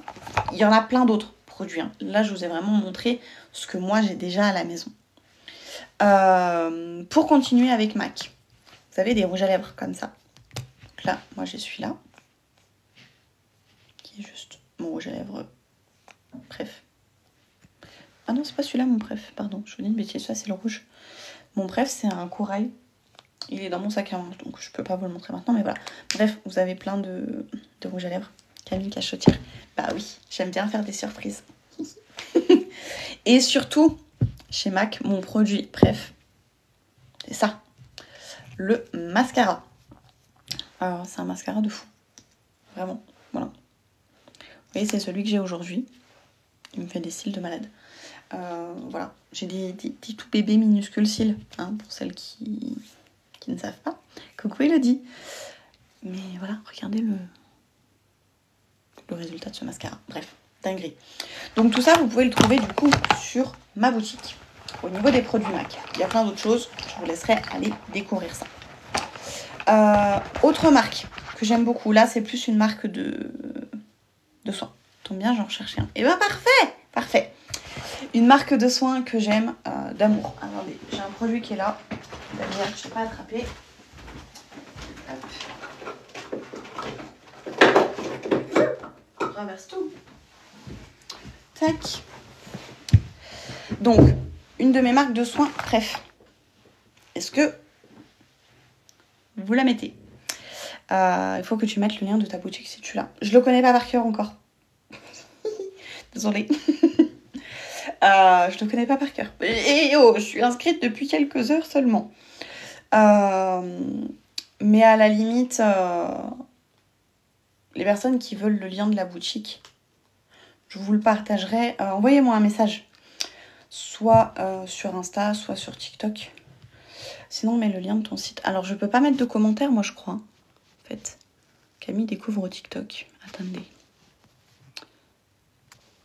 Il y en a plein d'autres produits. Hein. Là, je vous ai vraiment montré ce que moi, j'ai déjà à la maison. Pour continuer avec MAC, vous avez des rouges à lèvres comme ça. Donc là, moi, j'ai celui-là. Qui est juste mon rouge à lèvres préf. Ah non, c'est pas celui-là mon préf, pardon. Je vous dis une bêtise, ça c'est le rouge. Mon préf, c'est un corail. Il est dans mon sac à main, donc je peux pas vous le montrer maintenant, mais voilà. Bref, vous avez plein de rouge à lèvres. Camille Cachotière. Bah oui, j'aime bien faire des surprises. Et surtout, chez MAC, mon produit préf, c'est ça. Le mascara. Alors, c'est un mascara de fou. Vraiment, voilà. Vous voyez, c'est celui que j'ai aujourd'hui. Il me fait des cils de malade. Voilà, j'ai des tout bébés minuscules cils, hein, pour celles qui ne savent pas. Coucou Elodie. Mais voilà, regardez le résultat de ce mascara. Bref, dinguerie. Donc tout ça, vous pouvez le trouver du coup sur ma boutique. Au niveau des produits MAC, il y a plein d'autres choses. Je vous laisserai aller découvrir ça. Autre marque que j'aime beaucoup. Là, c'est plus une marque de soins. Tombe bien, j'en recherchais un. Et ben parfait, parfait. Une marque de soins que j'aime, d'amour. Attendez, j'ai un produit qui est là. D'ailleurs, je ne sais pas attraper. Hop. Je renverse tout. Tac. Donc, une de mes marques de soins, bref. Est-ce que vous la mettez? Il faut que tu mettes le lien de ta boutique si tu l'as. Je le connais pas par cœur encore. Désolée. Je le connais pas par cœur. Et oh, je suis inscrite depuis quelques heures seulement. Mais à la limite, les personnes qui veulent le lien de la boutique, je vous le partagerai. Envoyez-moi un message. Soit sur Insta, soit sur TikTok. Sinon, mets le lien de ton site. Alors, je peux pas mettre de commentaires, moi, je crois. En fait, Camille découvre TikTok. Attendez.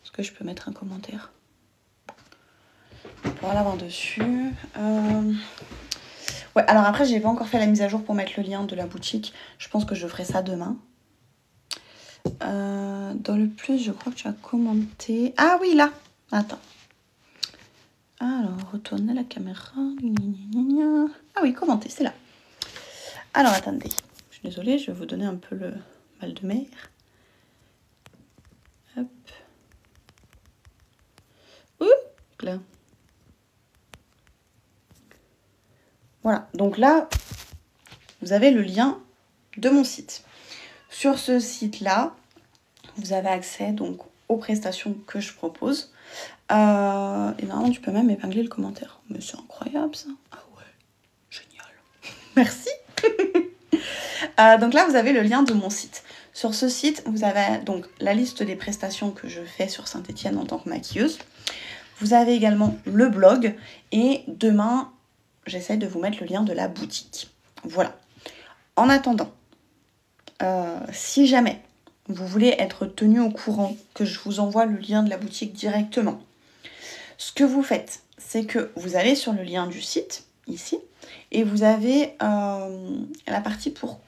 Est-ce que je peux mettre un commentaire pour l'avoir dessus. Ouais, alors après, j'ai pas encore fait la mise à jour pour mettre le lien de la boutique. Je pense que je ferai ça demain. Dans le plus, je crois que tu as commenté. Ah oui, là. Attends. Alors, retourne à la caméra. Ah oui, commenter, c'est là. Alors, attendez. Je suis désolée, je vais vous donner un peu le mal de mer. Hop. Ouh, là. Voilà, donc là, vous avez le lien de mon site. Sur ce site-là, vous avez accès donc aux prestations que je propose. Et normalement, tu peux même épingler le commentaire. Mais c'est incroyable ça. Ah ouais, génial. Merci. Donc là, vous avez le lien de mon site. Sur ce site, vous avez donc la liste des prestations que je fais sur Saint-Étienne en tant que maquilleuse. Vous avez également le blog. Et demain, j'essaie de vous mettre le lien de la boutique. Voilà. En attendant, si jamais vous voulez être tenu au courant que je vous envoie le lien de la boutique directement, ce que vous faites, c'est que vous allez sur le lien du site, ici, et vous avez la partie pour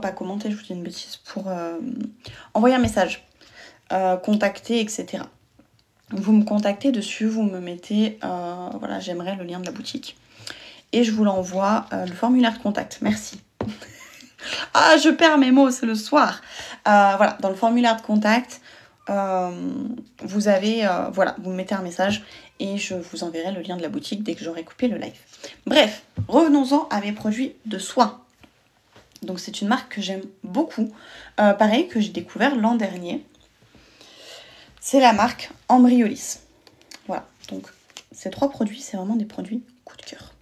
pas commenter, je vous dis une bêtise, pour envoyer un message, contacter, etc. Vous me contactez dessus, vous me mettez, voilà, j'aimerais le lien de la boutique. Et je vous l'envoie, le formulaire de contact. Merci. Ah, je perds mes mots, c'est le soir. Voilà, dans le formulaire de contact, vous avez, voilà, vous me mettez un message et je vous enverrai le lien de la boutique dès que j'aurai coupé le live. Bref, revenons-en à mes produits de soins. Donc c'est une marque que j'aime beaucoup. Pareil, que j'ai découvert l'an dernier. C'est la marque Embryolisse. Voilà, donc ces 3 produits, c'est vraiment des produits coup de cœur.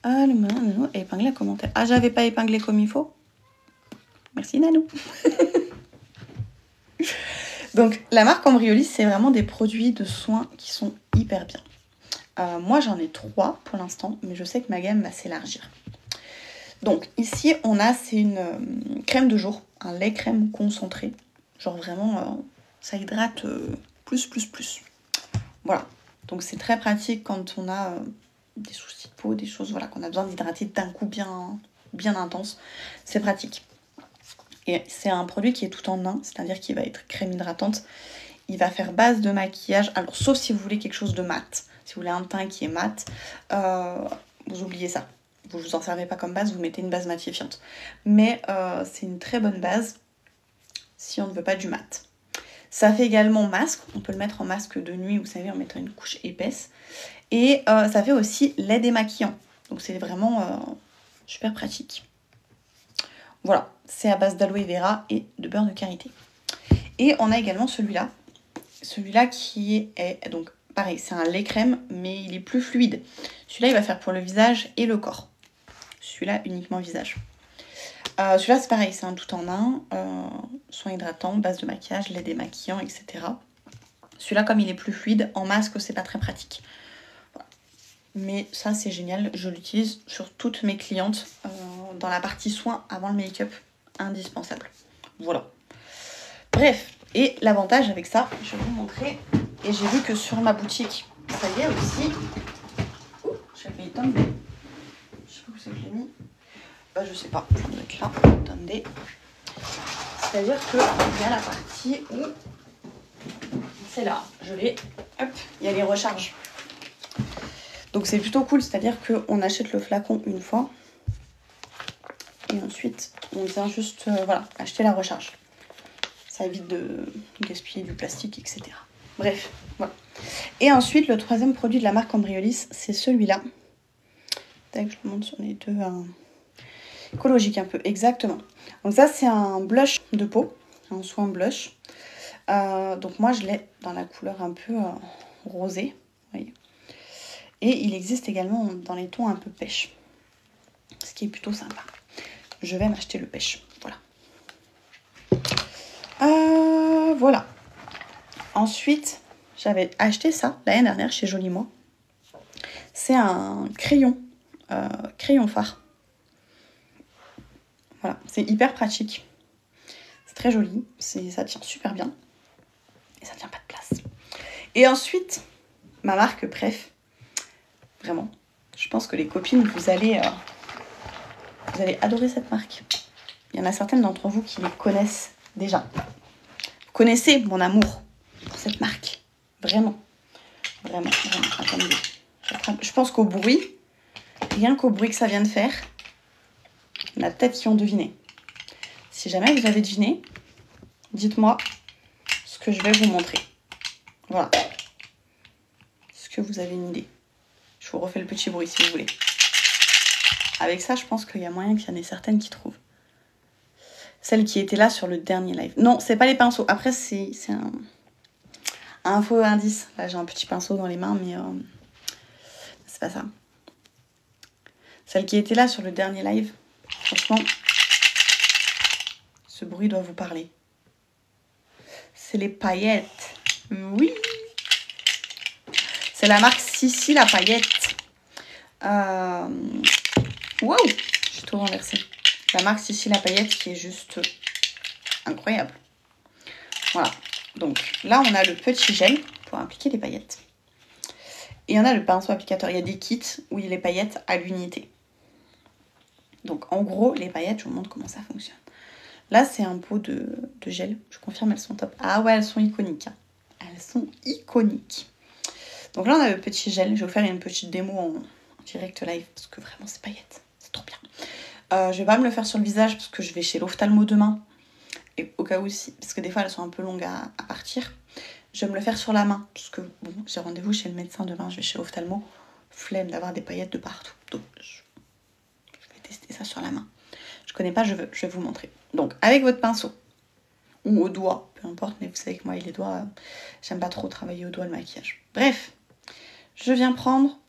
Ah, le Nanou, épinglé à commentaire. Ah, j'avais pas épinglé comme il faut. Merci Nanou. Donc, la marque Embryolisse, c'est vraiment des produits de soins qui sont hyper bien. Moi, j'en ai 3 pour l'instant, mais je sais que ma gamme va s'élargir. Donc ici, on a, c'est une crème de jour, un lait crème concentré. Genre vraiment, ça hydrate plus. Voilà. Donc c'est très pratique quand on a des soucis de peau, des choses, voilà, qu'on a besoin d'hydrater d'un coup bien intense. C'est pratique. Et c'est un produit qui est tout en un, c'est-à-dire qu'il va être crème hydratante. Il va faire base de maquillage. Alors, sauf si vous voulez quelque chose de mat. Si vous voulez un teint qui est mat, vous oubliez ça. Vous ne vous en servez pas comme base, vous mettez une base matifiante. Mais c'est une très bonne base si on ne veut pas du mat. Ça fait également masque. On peut le mettre en masque de nuit, vous savez, en mettant une couche épaisse. Et ça fait aussi lait démaquillant. Donc, c'est vraiment super pratique. Voilà, c'est à base d'aloe vera et de beurre de karité. Et on a également celui-là. Celui-là qui est donc pareil, c'est un lait crème, mais il est plus fluide. Celui-là, il va faire pour le visage et le corps. Celui-là, uniquement visage. Celui-là, c'est pareil, c'est un tout en un. Soin hydratant, base de maquillage, lait démaquillant, etc. Celui-là, comme il est plus fluide, en masque, c'est pas très pratique. Voilà. Mais ça, c'est génial. Je l'utilise sur toutes mes clientes dans la partie soins avant le make-up. Indispensable. Voilà. Bref, et l'avantage avec ça, je vais vous montrer. Et j'ai vu que sur ma boutique, ça y est aussi. Ouh, j'ai failli tomber. Je sais pas où c'est que je l'ai mis. Bah, je sais pas, ça doit être là. Attendez. C'est-à-dire qu'il y a la partie où. C'est là, je l'ai. Hop, il y a les recharges. Donc c'est plutôt cool, c'est-à-dire qu'on achète le flacon une fois. Et ensuite, on vient juste voilà, acheter la recharge. Ça évite de gaspiller du plastique, etc. Bref, voilà. Et ensuite, le troisième produit de la marque Embryolisse, c'est celui-là. Tac, je vous montre sur les deux. Écologique un peu, exactement. Donc ça, c'est un blush de peau, un soin blush. Donc moi, je l'ai dans la couleur un peu rosée, vous voyez. Et il existe également dans les tons un peu pêche, ce qui est plutôt sympa. Je vais m'acheter le pêche, voilà. Voilà. Ensuite, j'avais acheté ça l'année dernière chez Joli Moi. C'est un crayon phare. Voilà, c'est hyper pratique. C'est très joli, ça tient super bien. Et ça tient pas de place. Et ensuite, ma marque préf. Vraiment, je pense que les copines, vous allez adorer cette marque. Il y en a certaines d'entre vous qui les connaissent déjà. Vous connaissez mon amour pour cette marque. Vraiment. Attendez. Je pense qu'au bruit, rien qu'au bruit que ça vient de faire, il y en a peut-être qui ont deviné. Si jamais vous avez deviné, dites-moi ce que je vais vous montrer. Voilà. Est-ce que vous avez une idée? Je vous refais le petit bruit si vous voulez. Avec ça, je pense qu'il y a moyen qu'il y en ait certaines qui trouvent. Celle qui était là sur le dernier live. Non, c'est pas les pinceaux. Après, c'est un faux indice. Là, j'ai un petit pinceau dans les mains, mais c'est pas ça. Celle qui était là sur le dernier live, franchement, ce bruit doit vous parler. C'est les paillettes. Oui. C'est la marque Sissi la paillette. Wow, j'ai tout renversé. La marque Sissi la paillette qui est juste incroyable. Voilà. Donc là, on a le petit gel pour appliquer les paillettes. Et on a le pinceau applicateur. Il y a des kits où il y a les paillettes à l'unité. Donc en gros, les paillettes, je vous montre comment ça fonctionne. Là, c'est un pot de gel. Je confirme, elles sont top. Ah ouais, elles sont iconiques. Hein. Elles sont iconiques. Donc là, on a le petit gel. Je vais vous faire une petite démo en direct live parce que vraiment, c'est paillettes. C'est trop bien. Je vais pas me le faire sur le visage parce que je vais chez l'ophtalmo demain. Et au cas où aussi, parce que des fois, elles sont un peu longues à partir. Je vais me le faire sur la main. Parce que bon, j'ai rendez-vous chez le médecin demain. Je vais chez l'ophtalmo. Flemme d'avoir des paillettes de partout. Donc, je vais tester ça sur la main. Je connais pas, je vais vous montrer. Donc, avec votre pinceau, ou au doigt, peu importe, mais vous savez que moi, les doigts, j'aime pas trop travailler au doigt le maquillage. Bref, je viens prendre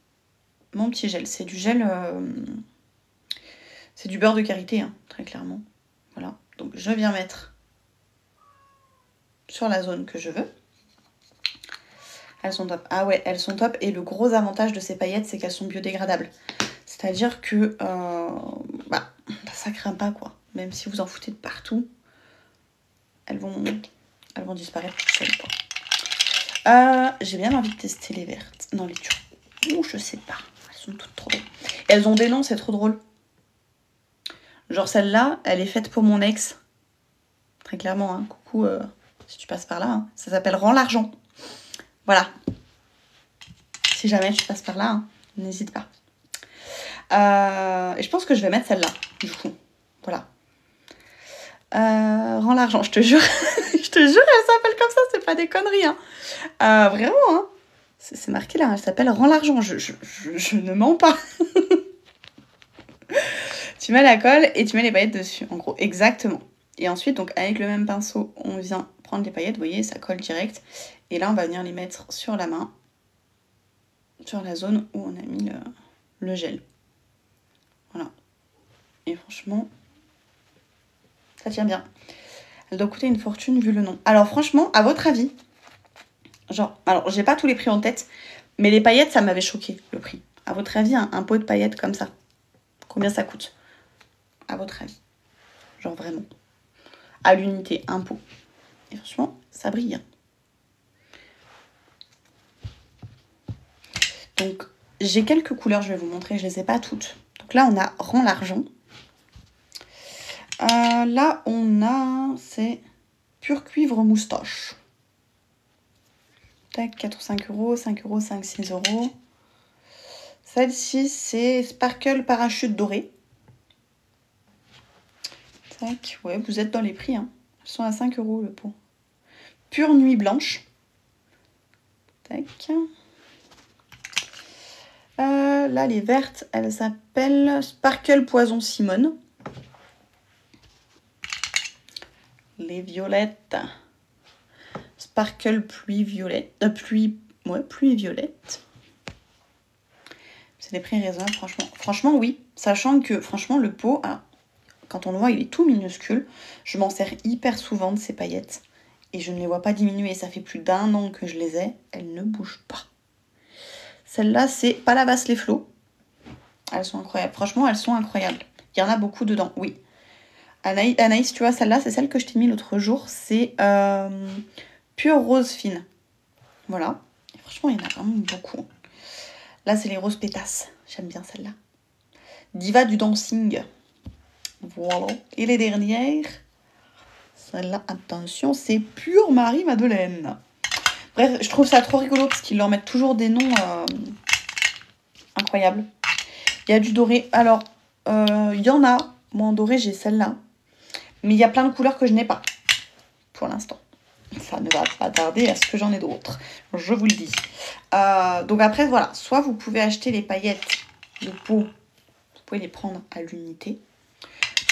mon petit gel. C'est du gel, c'est du beurre de karité, hein, très clairement. Voilà, donc je viens mettre sur la zone que je veux. Elles sont top. Ah ouais, elles sont top. Et le gros avantage de ces paillettes, c'est qu'elles sont biodégradables. C'est-à-dire que bah, ça craint pas, quoi. Même si vous en foutez de partout, elles vont disparaître toutes seules, quoi. J'ai bien envie de tester les vertes. Non, les turquoises. Je sais pas. Elles sont toutes trop belles. Et elles ont des noms, c'est trop drôle. Genre celle-là, elle est faite pour mon ex. Très clairement, hein. Coucou, si tu passes par là. Hein. Ça s'appelle Rends l'argent. Voilà. Si jamais tu passes par là, hein, n'hésite pas. Et je pense que je vais mettre celle-là, du coup. Voilà. Rends l'argent, je te jure. Je te jure, elle s'appelle comme ça, c'est pas des conneries. Hein. Vraiment, hein. C'est marqué là, elle s'appelle Rends l'argent. Je ne mens pas. Tu mets la colle et tu mets les paillettes dessus, en gros, exactement. Et ensuite, donc avec le même pinceau, on vient prendre les paillettes, vous voyez, ça colle direct. Et là, on va venir les mettre sur la main, sur la zone où on a mis le gel. Voilà. Et franchement, ça tient bien. Elle doit coûter une fortune vu le nom. Alors franchement, à votre avis, genre, alors j'ai pas tous les prix en tête, mais les paillettes, ça m'avait choqué, le prix. À votre avis, un pot de paillettes comme ça, combien ça coûte? À votre avis? Genre vraiment. À l'unité, un pot. Et franchement, ça brille. Hein. Donc, j'ai quelques couleurs, je vais vous montrer, je les ai pas toutes. Donc là, on a Rends l'argent. Là, on a, c'est Pur Cuivre Moustache. Tac, 4 ou 5 euros, 5 euros, 5, 6 euros. Celle-ci, c'est Sparkle Parachute Doré. Tac, ouais, vous êtes dans les prix. Hein. Elles sont à 5 euros le pot. Pure Nuit Blanche. Tac. Là, les vertes, elles s'appellent Sparkle Poison Simone. Les violettes. Sparkle Pluie Violette. Pluie Violette. C'est des prix raisonnables, franchement. Franchement, oui. Sachant que, franchement, le pot, hein, quand on le voit, il est tout minuscule. Je m'en sers hyper souvent de ces paillettes. Et je ne les vois pas diminuer. Ça fait plus d'1 an que je les ai. Elles ne bougent pas. Celle-là, c'est Palavas les Flots. Elles sont incroyables. Franchement, elles sont incroyables. Il y en a beaucoup dedans, oui. Anaïs, tu vois, celle-là, c'est celle que je t'ai mis l'autre jour. C'est Pure Rose Fine. Voilà. Et franchement, il y en a vraiment beaucoup. Là, c'est les roses pétasses. J'aime bien celle-là. Diva du dancing. Voilà. Et les dernières, celle-là, attention, c'est Pure Marie-Madeleine. Bref, je trouve ça trop rigolo parce qu'ils leur mettent toujours des noms incroyables. Il y a du doré. Alors, il y en a. Moi, en doré, j'ai celle-là. Mais il y a plein de couleurs que je n'ai pas. Pour l'instant. Ça ne va pas tarder à ce que j'en ai d'autres. Je vous le dis. Donc après, voilà. Soit vous pouvez acheter les paillettes de pot. Vous pouvez les prendre à l'unité.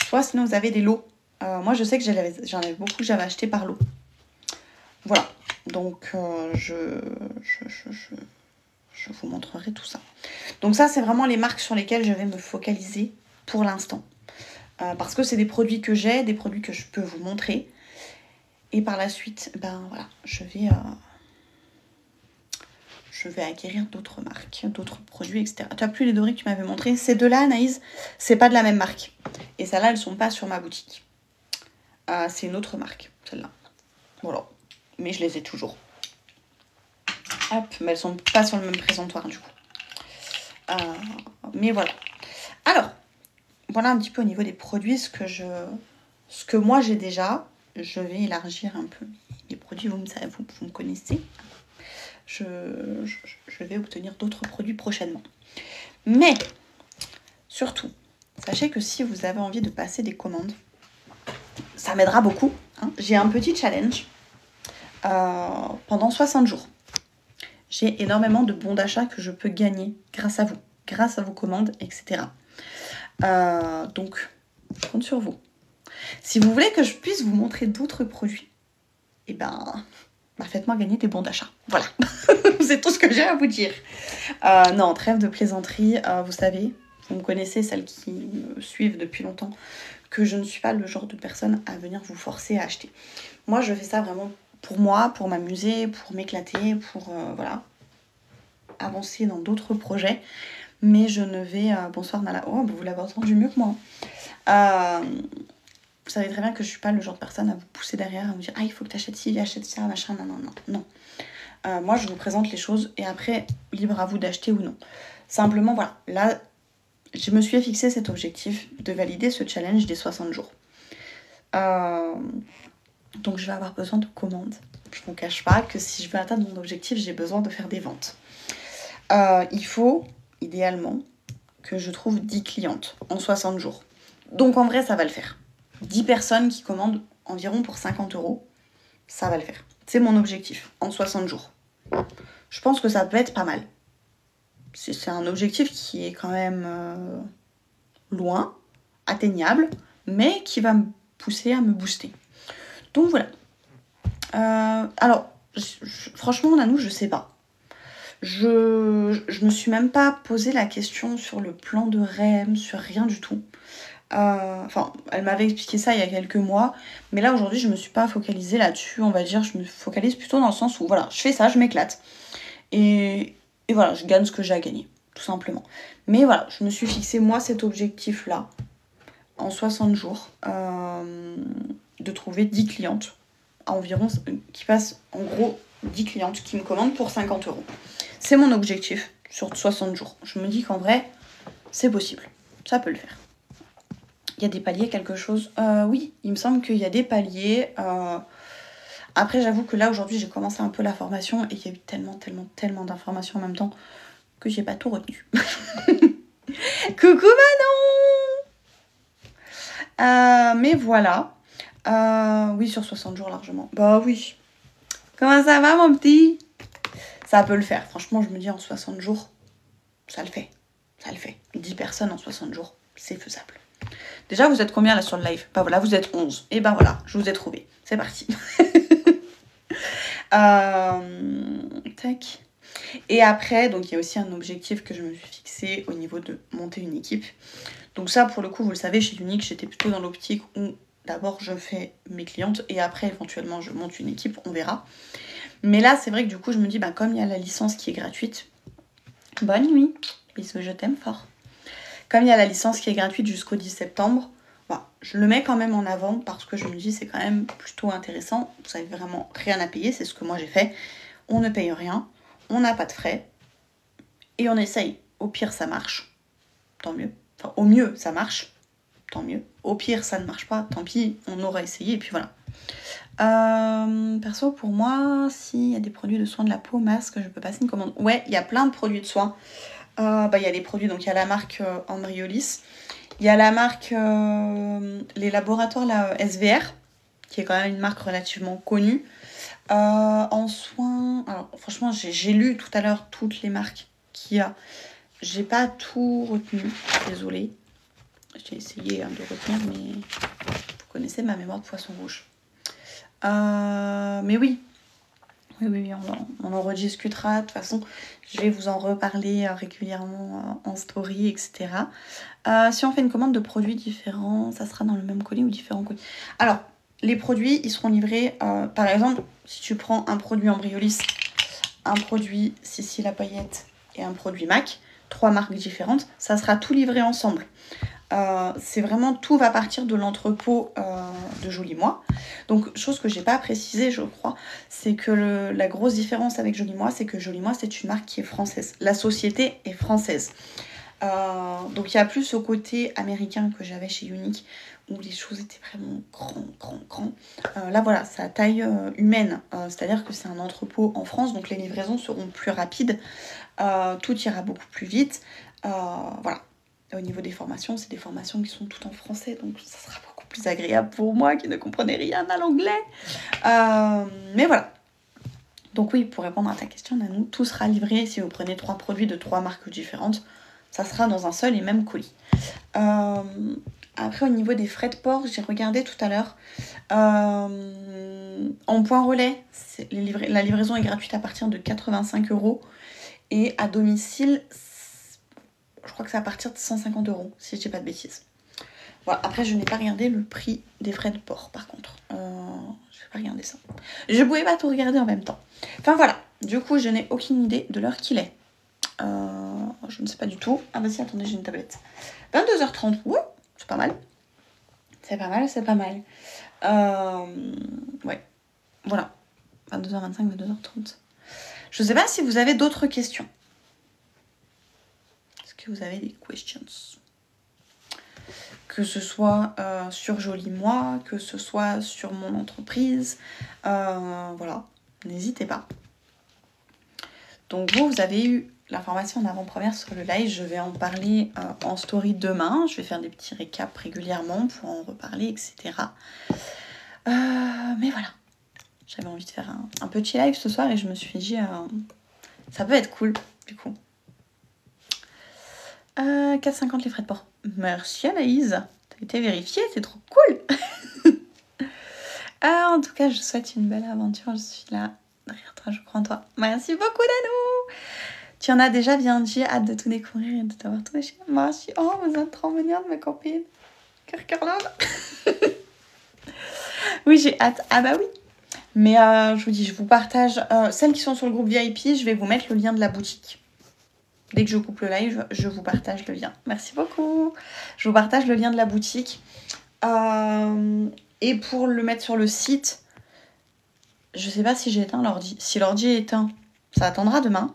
Soit sinon, vous avez des lots. Moi, je sais que j'en avais beaucoup que j'avais acheté par lot. Voilà. Donc, je vous montrerai tout ça. Donc ça, c'est vraiment les marques sur lesquelles je vais me focaliser pour l'instant. Parce que c'est des produits que j'ai, des produits que je peux vous montrer. Et par la suite, ben voilà, je vais acquérir d'autres marques, d'autres produits, etc. Tu as plus les dorés que tu m'avais montré. Ces deux-là, Anaïs, c'est pas de la même marque. Et celles-là, elles sont pas sur ma boutique. C'est une autre marque, celle-là. Voilà. Mais je les ai toujours. Hop, mais elles sont pas sur le même présentoir du coup. Mais voilà. Alors, voilà un petit peu au niveau des produits ce que moi j'ai déjà. Je vais élargir un peu les produits, vous me connaissez. Je vais obtenir d'autres produits prochainement. Mais, surtout, sachez que si vous avez envie de passer des commandes, ça m'aidera beaucoup. Hein. J'ai un petit challenge pendant 60 jours. J'ai énormément de bons d'achat que je peux gagner grâce à vous, grâce à vos commandes, etc. Donc, je compte sur vous. Si vous voulez que je puisse vous montrer d'autres produits, eh ben, faites-moi gagner des bons d'achat. Voilà, c'est tout ce que j'ai à vous dire. Non, trêve de plaisanterie, vous savez, vous me connaissez, celles qui me suivent depuis longtemps, que je ne suis pas le genre de personne à venir vous forcer à acheter. Moi, je fais ça vraiment pour moi, pour m'amuser, pour m'éclater, pour voilà, avancer dans d'autres projets. mais je ne vais... bonsoir Nala. Oh, bah, vous l'avez entendu mieux que moi. Vous savez très bien que je suis pas le genre de personne à vous pousser derrière, à vous dire ah il faut que tu achètes ci, achète ça, machin, non. Moi je vous présente les choses et après libre à vous d'acheter ou non. Simplement voilà, là je me suis fixé cet objectif de valider ce challenge des 60 jours. Donc je vais avoir besoin de commandes. Je ne vous cache pas que si je veux atteindre mon objectif, j'ai besoin de faire des ventes. Il faut idéalement que je trouve 10 clientes en 60 jours. Donc en vrai ça va le faire. 10 personnes qui commandent environ pour 50 €, ça va le faire. C'est mon objectif, en 60 jours. Je pense que ça peut être pas mal. C'est un objectif qui est quand même loin, atteignable, mais qui va me pousser à me booster. Donc voilà. Alors, franchement, Nanou, je sais pas. Je me suis même pas posé la question sur le plan de REM, sur rien du tout. Enfin, elle m'avait expliqué ça il y a quelques mois, mais là aujourd'hui je me suis pas focalisée là-dessus, on va dire, je me focalise plutôt dans le sens où voilà, je fais ça, je m'éclate et voilà, je gagne ce que j'ai à gagner, tout simplement. Mais voilà, je me suis fixé moi cet objectif là en 60 jours de trouver 10 clientes environ, qui passent en gros 10 clientes qui me commandent pour 50 €. C'est mon objectif sur 60 jours. Je me dis qu'en vrai c'est possible, ça peut le faire. Il y a des paliers, quelque chose. Oui, il me semble qu'il y a des paliers. Après, j'avoue que là, aujourd'hui, j'ai commencé un peu la formation et il y a eu tellement d'informations en même temps que j'ai pas tout retenu. Coucou Manon. Mais voilà. Oui, sur 60 jours largement. Bah oui. Comment ça va, mon petit? Ça peut le faire. Franchement, je me dis en 60 jours, ça le fait. Ça le fait. 10 personnes en 60 jours, c'est faisable. Déjà, vous êtes combien là sur le live? Bah voilà, vous êtes 11. Et ben voilà, je vous ai trouvé. C'est parti. Tac. Et après, donc il y a aussi un objectif que je me suis fixé au niveau de monter une équipe. Donc ça, pour le coup, vous le savez, chez Unique, j'étais plutôt dans l'optique où d'abord je fais mes clientes et après éventuellement je monte une équipe, on verra. Mais là, c'est vrai que du coup, je me dis, bah, comme il y a la licence qui est gratuite, bonne nuit, bisous, je t'aime fort. Comme il y a la licence qui est gratuite jusqu'au 10 septembre, bah, je le mets quand même en avant parce que je me dis c'est quand même plutôt intéressant. Vous n'avez vraiment rien à payer, c'est ce que moi j'ai fait. On ne paye rien, on n'a pas de frais et on essaye. Au pire, ça marche, tant mieux. Enfin, au mieux, ça marche, tant mieux. Au pire, ça ne marche pas, tant pis, on aura essayé et puis voilà. Perso, pour moi, s'il y a des produits de soins de la peau, masque, je peux passer une commande. Ouais, il y a plein de produits de soins. Il y a des produits, donc il y a la marque Embryolisse, il y a la marque les laboratoires la SVR, qui est quand même une marque relativement connue. En soins, alors franchement j'ai lu tout à l'heure toutes les marques qu'il y a, j'ai pas tout retenu, désolée, j'ai essayé de retenir mais vous connaissez ma mémoire de poisson rouge. Mais oui, on en rediscutera. De toute façon, je vais vous en reparler régulièrement en story, etc. Si on fait une commande de produits différents, ça sera dans le même colis ou différents colis? Alors, les produits, ils seront livrés, par exemple, si tu prends un produit Embryolisse, un produit Sissi la paillette et un produit MAC, 3 marques différentes, ça sera tout livré ensemble. C'est vraiment, tout va partir de l'entrepôt de Joli Moi. Donc, chose que j'ai pas précisé, je crois, c'est que la grosse différence avec Joli Moi, c'est que Joli Moi, c'est une marque qui est française. La société est française. Donc, il y a plus ce côté américain que j'avais chez Unique, où les choses étaient vraiment grand. Là, voilà, c'est à taille humaine. C'est-à-dire que c'est un entrepôt en France, donc les livraisons seront plus rapides. Tout ira beaucoup plus vite. Voilà. Au niveau des formations, c'est des formations qui sont toutes en français, donc ça sera beaucoup plus agréable pour moi qui ne comprenais rien à l'anglais. Mais voilà. Donc oui, pour répondre à ta question, Nanou, tout sera livré si vous prenez 3 produits de 3 marques différentes. Ça sera dans un seul et même colis. Après, au niveau des frais de port, j'ai regardé tout à l'heure. En point relais, la livraison est gratuite à partir de 85 €. Et à domicile, je crois que c'est à partir de 150 €, si je dis pas de bêtises. Voilà. Après, je n'ai pas regardé le prix des frais de port, par contre. Je vais pas regarder ça. Je pouvais pas tout regarder en même temps. Enfin, voilà. Du coup, je n'ai aucune idée de l'heure qu'il est. je ne sais pas du tout. Ah bah si, attendez, j'ai une tablette. 22h30, ouais, c'est pas mal. C'est pas mal, c'est pas mal. Ouais, voilà. 22h25, 22h30. Je sais pas si vous avez d'autres questions. Est-ce que vous avez des questions? Que ce soit sur Joli Moi, que ce soit sur mon entreprise. Voilà, n'hésitez pas. Donc vous avez eu l'information en avant-première sur le live. Je vais en parler en story demain. Je vais faire des petits récaps régulièrement pour en reparler, etc. Mais voilà. J'avais envie de faire un petit live ce soir et je me suis dit, ça peut être cool, du coup. 4,50 les frais de port. Merci Anaïs. T'as été vérifiée, c'est trop cool. En tout cas, je souhaite une belle aventure. Je suis là. Derrière toi, je crois en toi. Merci beaucoup, Nanou. Tu en as déjà bien dit, hâte de tout découvrir et de t'avoir tout déchiré. Merci. Oh, vous êtes trop mignonne, ma copine. Cœur, love. Oui, j'ai hâte. Ah bah oui. Mais je vous dis, je vous partage. Celles qui sont sur le groupe VIP, je vais vous mettre le lien de la boutique. Dès que je coupe le live, je vous partage le lien. Merci beaucoup. Je vous partage le lien de la boutique. Et pour le mettre sur le site, je sais pas si j'ai éteint l'ordi. Si l'ordi est éteint, ça attendra demain.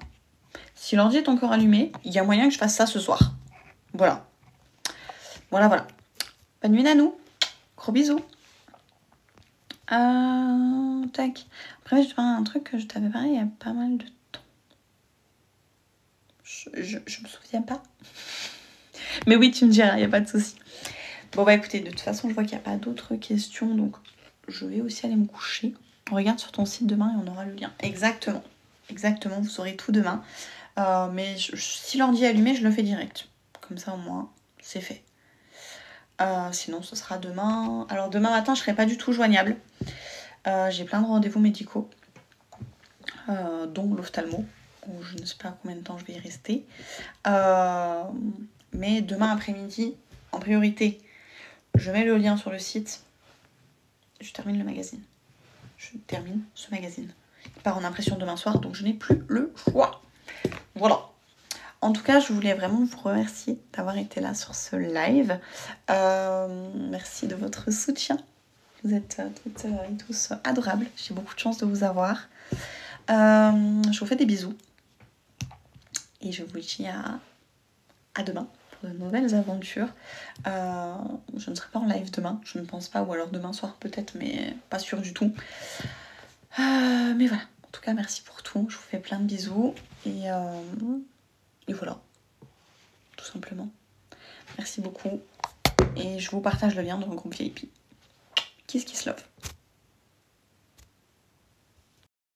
Si l'ordi est encore allumé, il y a moyen que je fasse ça ce soir. Voilà. Voilà. Bonne nuit Nanou. Gros bisous. Tac. Après, je te parle d'un truc que je t'avais parlé il y a pas mal de temps. Je me souviens pas. Mais oui, tu me diras, il n'y a pas de souci. Bon bah écoutez, de toute façon, je vois qu'il n'y a pas d'autres questions, donc je vais aussi aller me coucher. On regarde sur ton site demain et on aura le lien. Exactement, vous saurez tout demain. Mais si l'ordi est allumé, je le fais direct. Comme ça, au moins, c'est fait. Sinon, ce sera demain. Alors demain matin, je ne serai pas du tout joignable. J'ai plein de rendez-vous médicaux, dont l'ophtalmo, où je ne sais pas combien de temps je vais y rester. Mais demain après-midi, en priorité, je mets le lien sur le site. Je termine le magazine. Je termine ce magazine. Il part en impression demain soir, donc je n'ai plus le choix. Voilà. En tout cas, je voulais vraiment vous remercier d'avoir été là sur ce live. Merci de votre soutien. Vous êtes toutes et tous adorables. J'ai beaucoup de chance de vous avoir. Je vous fais des bisous. Et je vous dis à demain pour de nouvelles aventures. Je ne serai pas en live demain, je ne pense pas. Ou alors demain soir peut-être, mais pas sûr du tout. Mais voilà. En tout cas, merci pour tout. Je vous fais plein de bisous. Et voilà. Tout simplement. Merci beaucoup. Et je vous partage le lien dans le groupe VIP. Kiss love.